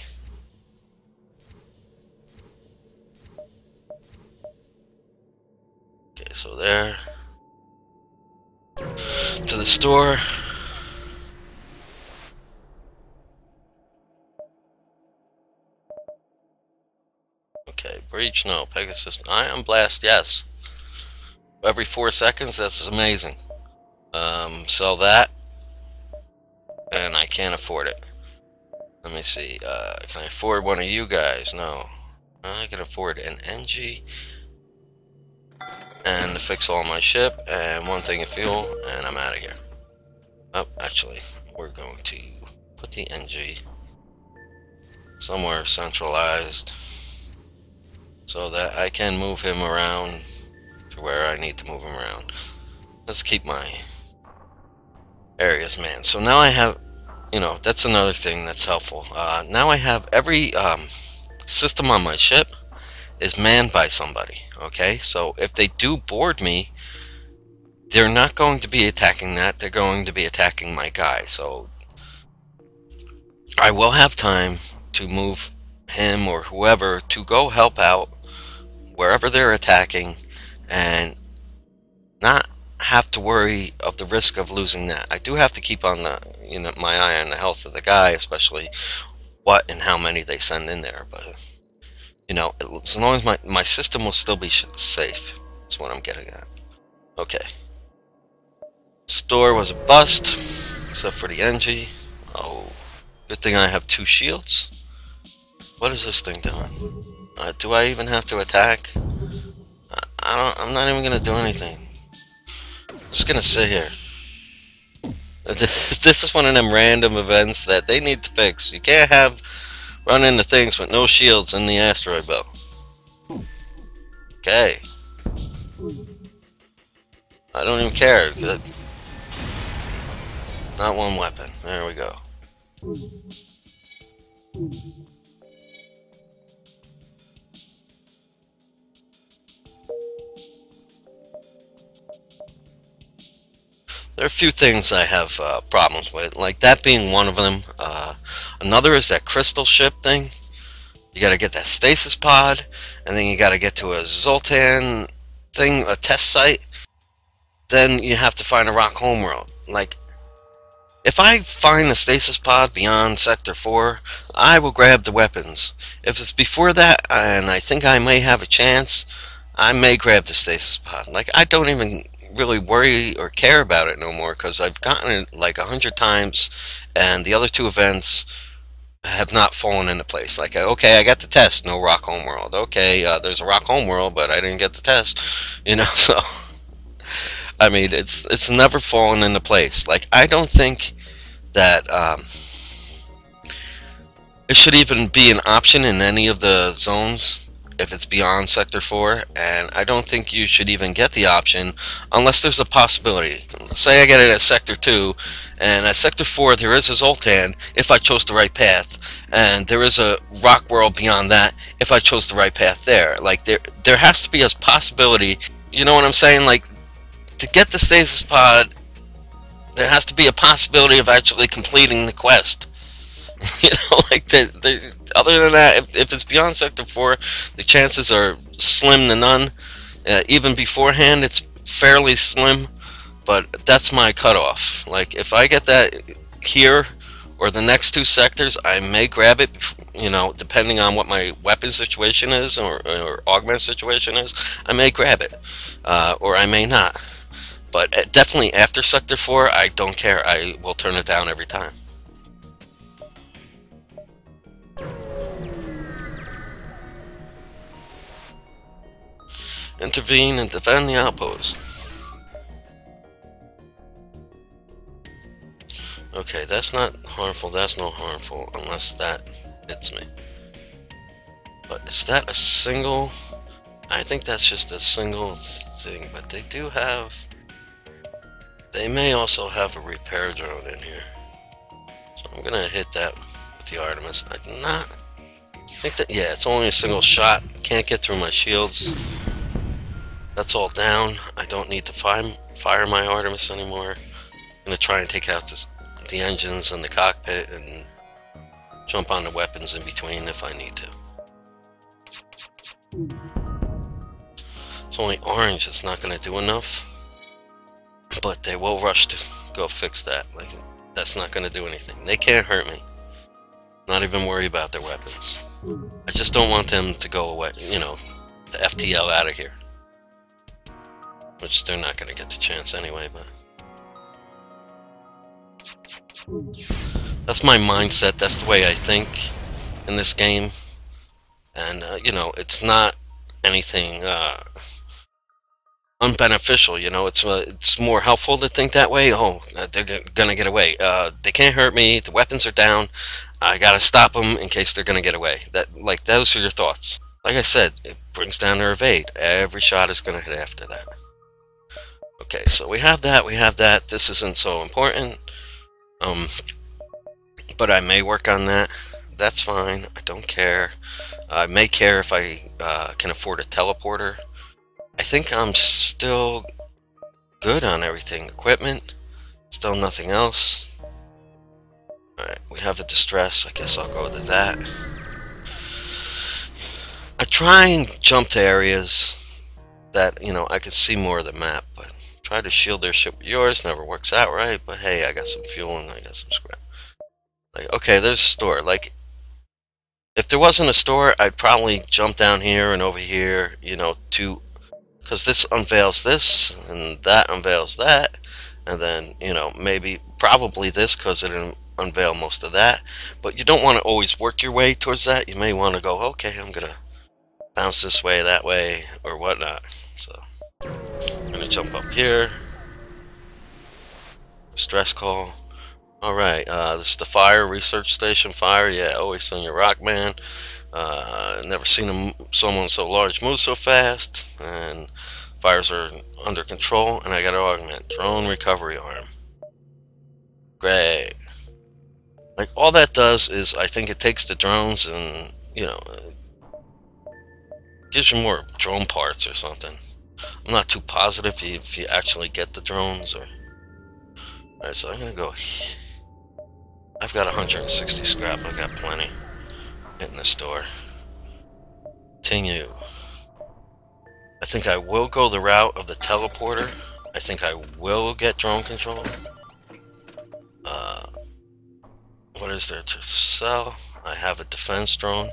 so there. To the store. Okay, breach, no. Pegasus, Ion Blast, yes. Every 4 seconds, that's amazing. Sell that. And I can't afford it. Let me see, can I afford one of you guys? No. I can afford an NG. And to fix all my ship, and 1 thing of fuel, and I'm out of here. Oh, actually, we're going to put the NG somewhere centralized so that I can move him around to where I need to move him around. Let's keep my areas manned. So now I have, you know, that's another thing that's helpful. Now I have every system on my ship is manned by somebody. Okay, so if they do board me, they're not going to be attacking that. They're going to be attacking my guy. So I will have time to move him or whoever to go help out wherever they're attacking and not have to worry of the risk of losing that. I do have to keep on the, you know, my eye on the health of the guy, especially what and how many they send in there. But you know, as long as my system will still be safe, is what I'm getting at. Okay. Store was a bust, except for the NG. Oh, good thing I have 2 shields. What is this thing doing? Do I even have to attack? I'm not even gonna do anything. I'm just gonna sit here. This is one of them random events that they need to fix. You can't have run into things with no shields in the asteroid belt. Okay. I don't even care. Not 1 weapon. There we go. There are a few things I have problems with, like that being one of them. Another is that crystal ship thing. You gotta get that stasis pod, and then you gotta get to a Zoltan thing, a test site. Then you have to find a rock homeworld. Like, if I find the stasis pod beyond Sector 4, I will grab the weapons. If it's before that, and I think I may have a chance, I may grab the stasis pod. Like, I don't even really worry or care about it no more, because I've gotten it like 100 times, and the other 2 events have not fallen into place. Like, okay, I got the test, no rock homeworld. Okay, there's a rock homeworld, but I didn't get the test. You know, so I mean, it's never fallen into place. Like, I don't think that it should even be an option in any of the zones if it's beyond Sector 4, and I don't think you should even get the option unless there's a possibility. Say I get it at Sector 2, and at Sector 4 there is a Zoltan if I chose the right path, and there is a rock world beyond that if I chose the right path there. Like, there has to be a possibility, you know what I'm saying? Like, to get the stasis pod, there has to be a possibility of actually completing the quest. You know, like, other than that, if it's beyond Sector 4, the chances are slim to none. Even beforehand, it's fairly slim, but that's my cutoff. Like, if I get that here or the next 2 sectors, I may grab it, you know, depending on what my weapon situation is or augment situation is. I may grab it, or I may not. But definitely after Sector 4, I don't care. I will turn it down every time. Intervene and defend the outpost. Okay, that's not harmful. That's not harmful unless that hits me. But is that a single? I think that's just a single thing. But they do have... They may also have a repair drone in here. So I'm gonna hit that with the Artemis. I do not think that... Yeah, it's only a single shot. Can't get through my shields. That's all down. I don't need to fire my Artemis anymore. I'm going to try and take out the engines and the cockpit and jump on the weapons in between if I need to. So Only orange is not going to do enough, but they will rush to go fix that. Like, that's not going to do anything. They can't hurt me. Not even worry about their weapons. I just don't want them to go away, you know, the FTL out of here. Which they're not going to get the chance anyway, but... That's my mindset, that's the way I think in this game. And, you know, it's not anything unbeneficial, you know, it's more helpful to think that way. Oh, they're gonna get away. They can't hurt me, the weapons are down, I gotta stop them in case they're gonna get away. Like, those are your thoughts. Like I said, it brings down their evade. Every shot is gonna hit after that. Okay, so we have that. This isn't so important. But I may work on that. That's fine. I don't care. I may care if I can afford a teleporter. I think I'm still good on everything. Equipment, still nothing else. Alright, we have a distress. I guess I'll go to that. I try and jump to areas that, you know, I can see more of the map, but try to shield their ship with yours. Never works out right, but hey, I got some fuel and I got some scrap. Like, okay, there's a store. Like, if there wasn't a store, I'd probably jump down here and over here, you know, because this unveils this, and that unveils that, and then, you know, probably this, because it didn't unveil most of that. But you don't want to always work your way towards that. You may want to go, okay, I'm going to bounce this way, that way, or whatnot. So, I'm going to jump up here. Stress call. Alright, this is the fire, research station fire. Yeah, always send your Rockman. Never seen someone so large move so fast. And fires are under control. And I got to augment. Drone recovery arm. Great. Like, all that does is, I think it takes the drones and, you know, gives you more drone parts or something. I'm not too positive if you actually get the drones or... Alright, so I'm going to go... I've got 160 scrap. I've got plenty. Hitting the store. Continue. I think I will go the route of the teleporter. I think I will get drone control. What is there to sell? I have a defense drone.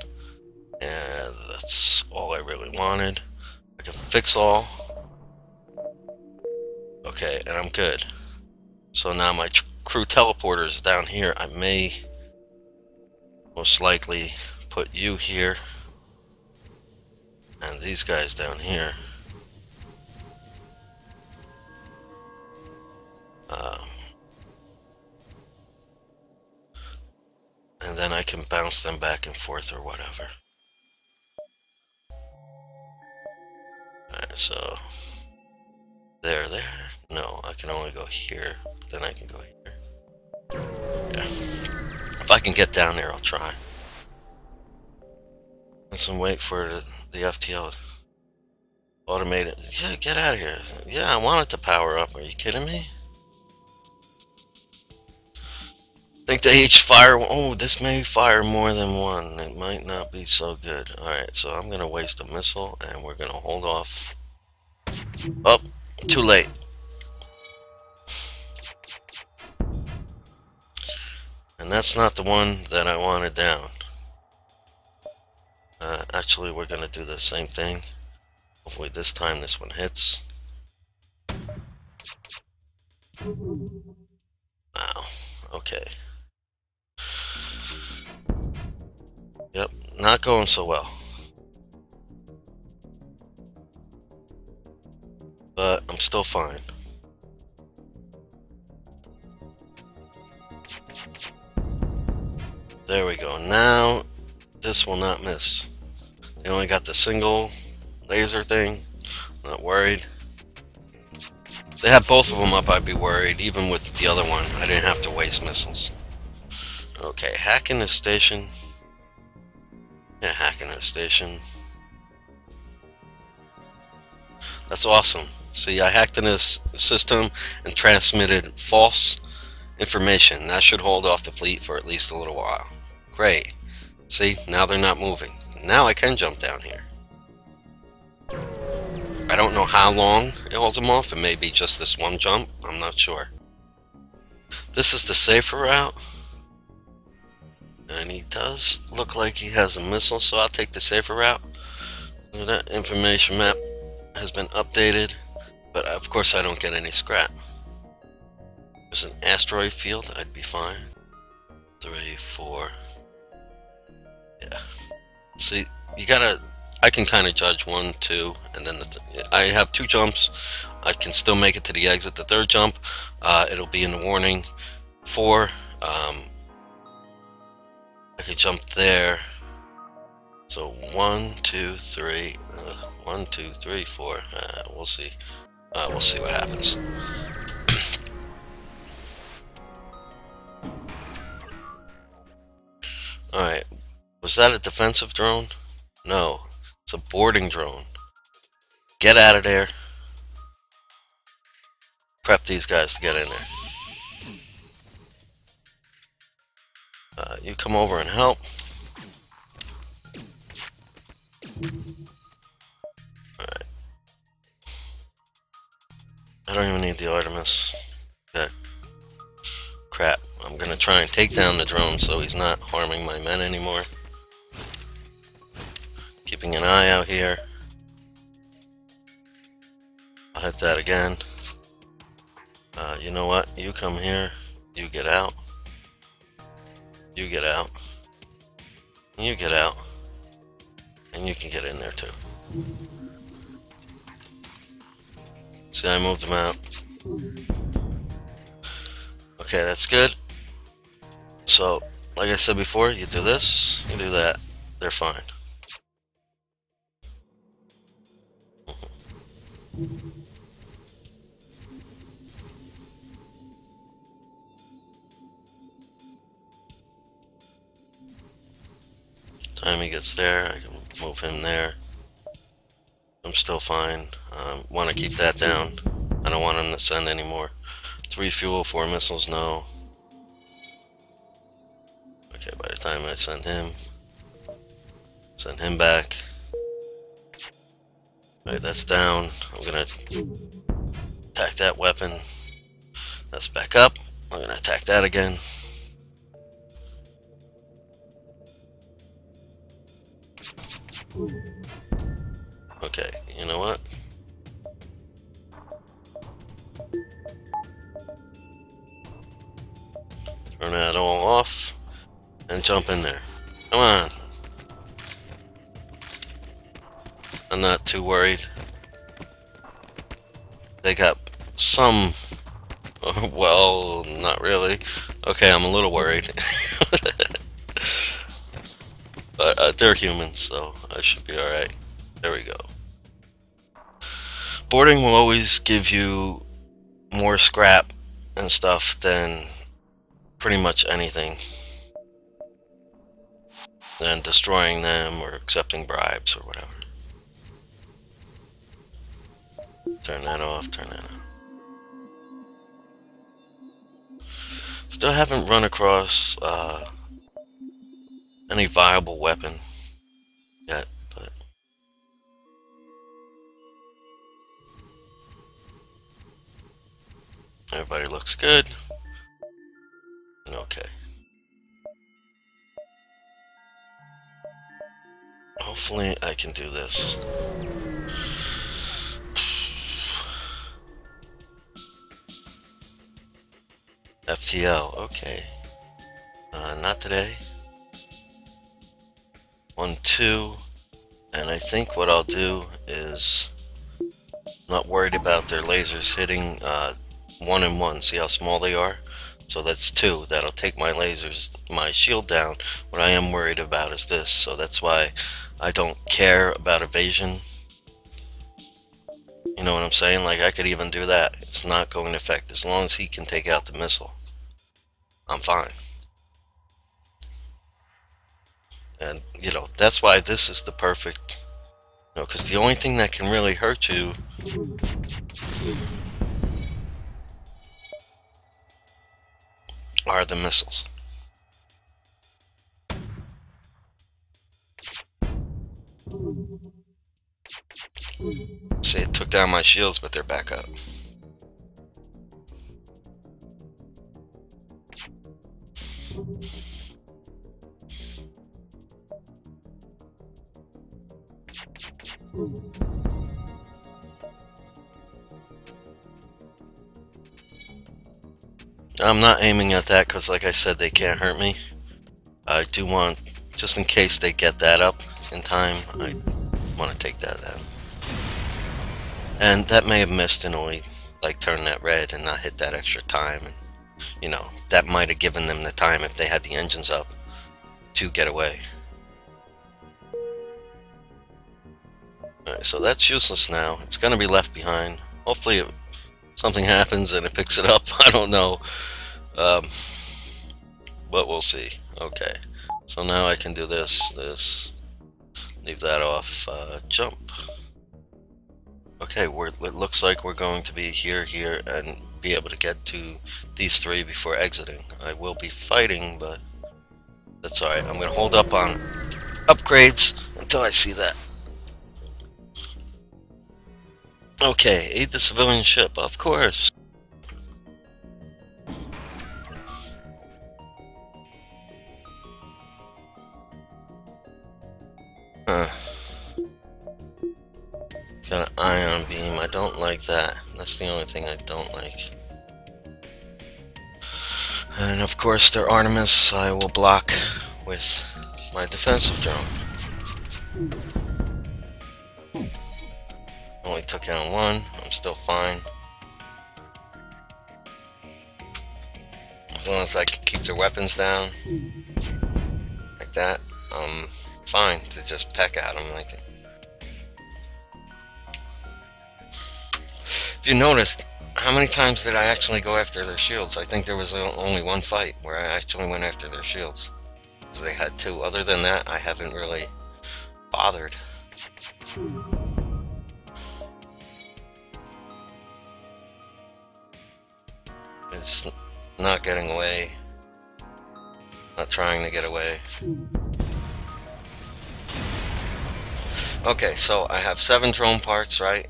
And that's all I really wanted. I can fix all. Okay, and I'm good. So now my crew teleporter is down here. I may most likely put you here and these guys down here. And then I can bounce them back and forth or whatever. Alright, so there. No, I can only go here. Then I can go here. Yeah. If I can get down there, I'll try. Let's wait for the FTL. Automated. Yeah, get out of here. Yeah, I want it to power up. Are you kidding me? I think they each fire. Oh, this may fire more than one. It might not be so good. Alright, so I'm going to waste a missile and we're going to hold off. Oh, too late. And that's not the one that I wanted down. Actually, we're going to do the same thing. Hopefully this time this one hits. Wow. Okay. Yep, not going so well. But I'm still fine. There we go. Now this will not miss. They only got the single laser thing. Not worried. If they had both of them up, I'd be worried. Even with the other one, I didn't have to waste missiles. Okay, hacking the station. Yeah, hacking the station. That's awesome. See, I hacked in this system and transmitted false information. That should hold off the fleet for at least a little while. Great. See, now they're not moving. Now I can jump down here. I don't know how long it holds him off. It may be just this one jump. I'm not sure. This is the safer route. And he does look like he has a missile, so I'll take the safer route. That information map has been updated, but of course I don't get any scrap. There's an asteroid field, I'd be fine. 3, 4. Yeah. See, you gotta. I can kind of judge 1, 2, and then I have 2 jumps. I can still make it to the exit. The 3rd jump, it'll be in the warning. 4, I could jump there. So 1, 2, 3, 1, 2, 3, 4. We'll see. We'll see what happens. All right. Was that a defensive drone? No. It's a boarding drone. Get out of there. Prep these guys to get in there. You come over and help. Alright. I don't even need the Artemis. Okay. Crap. I'm gonna try and take down the drone so he's not harming my men anymore. Keeping an eye out here. I'll hit that again. You know what? You come here. You get out. You get out. You get out. And you can get in there too. See, I moved them out. Okay, that's good. So, like I said before, you do this, you do that. They're fine. Time he gets there, I can move him there. I'm still fine. Want to keep that down. I don't want him to send anymore. 3 fuel, 4 missiles, no. Okay, by the time I send him back. Alright, that's down. I'm gonna attack that weapon. That's back up. I'm gonna attack that again. Okay, you know what? Turn that all off and jump in there. Come on. I'm not too worried. They got some. Well, not really. Okay, I'm a little worried. But they're humans, so I should be alright. There we go. Boarding will always give you more scrap and stuff than pretty much anything. Than destroying them or accepting bribes or whatever. Turn that off, turn that on. Still haven't run across any viable weapon yet, but everybody looks good. And okay. Hopefully I can do this. FTL, okay. Not today. 1, 2, and I think what I'll do is not worried about their lasers hitting 1 and 1. See how small they are? So that's 2. That'll take my lasers, my shield down. What I am worried about is this. So that's why I don't care about evasion. You know what I'm saying? Like, I could even do that. It's not going to affect. As long as he can take out the missile, I'm fine. And, you know, that's why this is the perfect, you know, because the only thing that can really hurt you are the missiles. See, it took down my shields, but they're back up. I'm not aiming at that because, like I said, they can't hurt me. I do want, just in case they get that up in time, I want to take that out. And that may have missed and only like turn that red and not hit that extra time. And, you know, that might have given them the time if they had the engines up to get away. Alright, so that's useless now. It's going to be left behind. Hopefully something happens and it picks it up. I don't know. But we'll see. Okay. So now I can do this, leave that off, jump. Okay, it looks like we're going to be here, and be able to get to these three before exiting. I will be fighting, but that's alright. I'm going to hold up on upgrades until I see that. Okay, aid the civilian ship, of course. Got an ion beam. I don't like that. That's the only thing I don't like. And of course, their Artemis I will block with my defensive drone. Only took down one. I'm still fine. As long as I can keep their weapons down, like that, I'm fine to just peck at them like it. If you noticed, how many times did I actually go after their shields? I think there was only one fight where I actually went after their shields. Because they had two. Other than that, I haven't really bothered. It's not getting away. Not trying to get away. Okay, so I have 7 drone parts, right?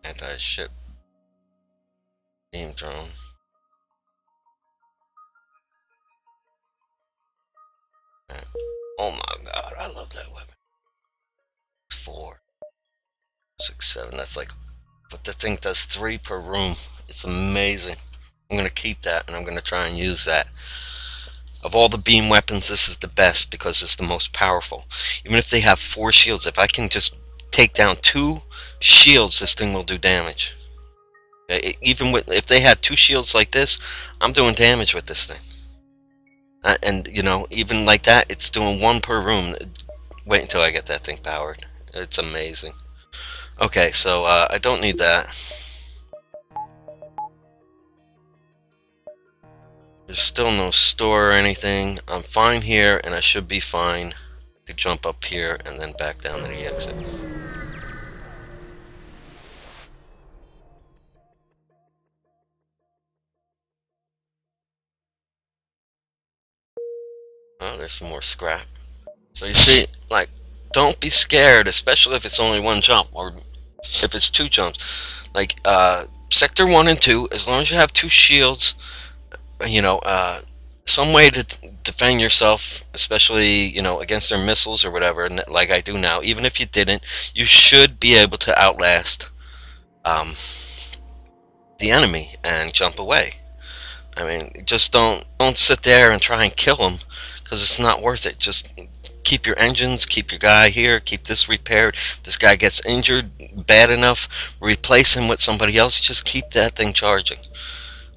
Anti-ship beam drone. Oh my god, I love that weapon. 4, 6, 7. That's like, but the thing does 3 per room. It's amazing. I'm gonna keep that, and I'm gonna try and use that. Of all the beam weapons, this is the best because it's the most powerful. Even if they have 4 shields, if I can just take down 2 shields, this thing will do damage. Even if they had 2 shields like this, I'm doing damage with this thing. And you know, even like that, it's doing 1 per room. Wait until I get that thing powered. It's amazing. Okay, so I don't need that. There's still no store or anything. I'm fine here, and I should be fine to jump up here and then back down to the exit. Oh, there's some more scrap. So you see, like, don't be scared, especially if it's only 1 jump, or if it's 2 jumps. Like, Sector 1 and 2, as long as you have 2 shields, you know, some way to defend yourself, especially, you know, against their missiles or whatever, like I do now. Even if you didn't, you should be able to outlast the enemy and jump away. I mean, just don't sit there and try and kill them, because it's not worth it. Just keep your engines, keep your guy here, keep this repaired. If this guy gets injured bad enough, replace him with somebody else. Just keep that thing charging,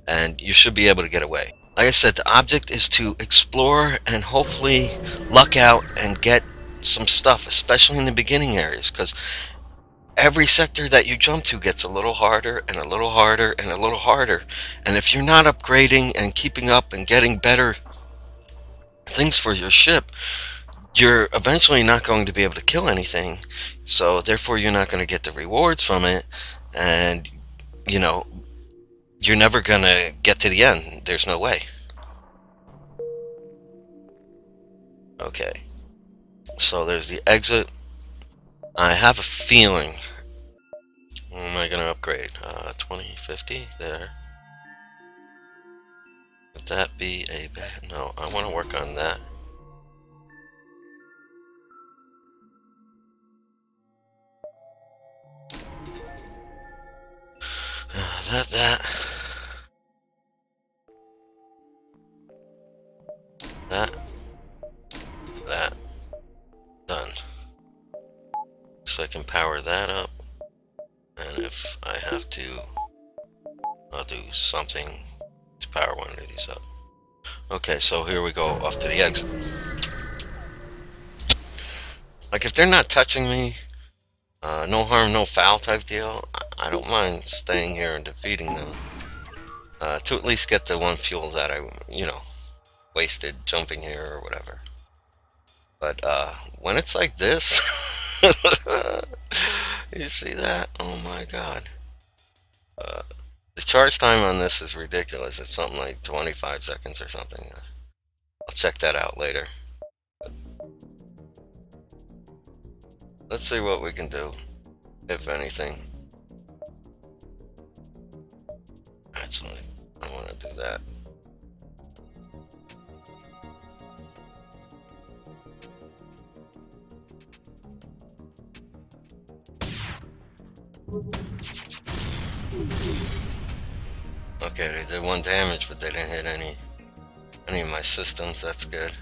and you should be able to get away. Like I said, the object is to explore and hopefully luck out and get some stuff, especially in the beginning areas, because every sector that you jump to gets a little harder and a little harder and a little harder. And if you're not upgrading and keeping up and getting better things for your ship, you're eventually not going to be able to kill anything. So therefore you're not going to get the rewards from it, and you know, you're never gonna get to the end. There's no way. Okay, so there's the exit. I have a feeling am I gonna upgrade? 2050 there. Would that be a bad? No, I want to work on that. That. Done. So I can power that up. And if I have to, I'll do something to power one of these up. Okay, so here we go, off to the exit. Like, if they're not touching me, no harm, no foul type deal, I don't mind staying here and defeating them. To at least get the one fuel that I, wasted jumping here or whatever. But, when it's like this, you see that? Oh my god. The charge time on this is ridiculous. It's something like 25 seconds or something. I'll check that out later. Let's see what we can do, if anything. Actually, I want to do that. Okay, they did 1 damage, but they didn't hit any of my systems. That's good.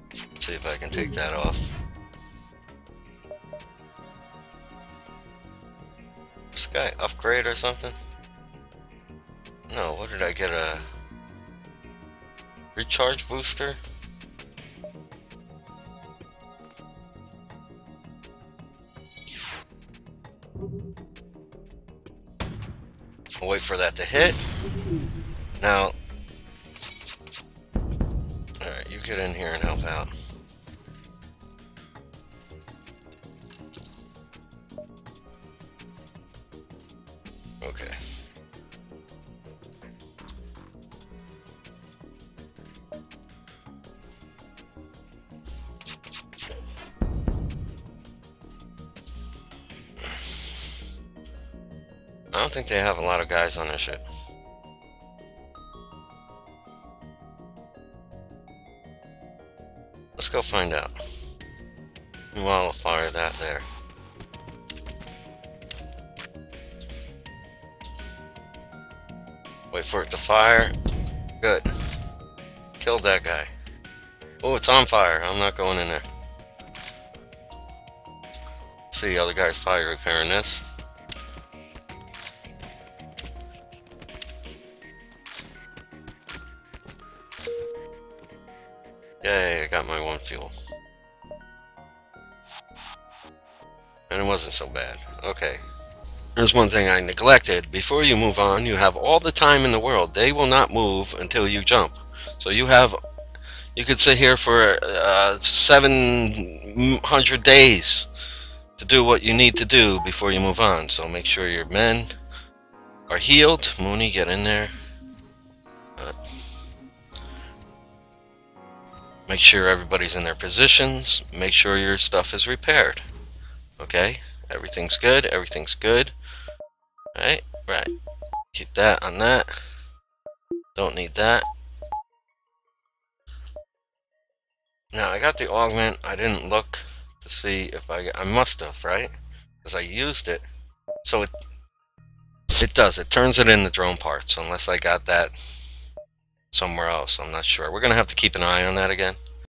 Let's see if I can take that off. This guy upgrade or something? No, what did I get? A recharge booster? I'll wait for that to hit. Now, alright, you get in here and help out. Okay. I don't think they have a lot of guys on their ship. Let's go find out. Meanwhile, I'll fire that there. Wait for it to fire. Good. Killed that guy. Oh, it's on fire. I'm not going in there. See, other guy's fire repairing this. Yay, I got my 1 fuel. And it wasn't so bad. Okay. There's one thing I neglected. Before you move on, you have all the time in the world. They will not move until you jump. So you could sit here for 700 days to do what you need to do before you move on. So make sure your men are healed. Mooney, get in there. Make sure everybody's in their positions. Make sure your stuff is repaired. Okay? Everything's good. Everything's good. Right? Right. Keep that on that. Don't need that. Now, I got the augment. I didn't look to see if I must have, right? Because I used it. So it does. It turns it into drone parts, unless I got that somewhere else. I'm not sure. We're going to have to keep an eye on that again.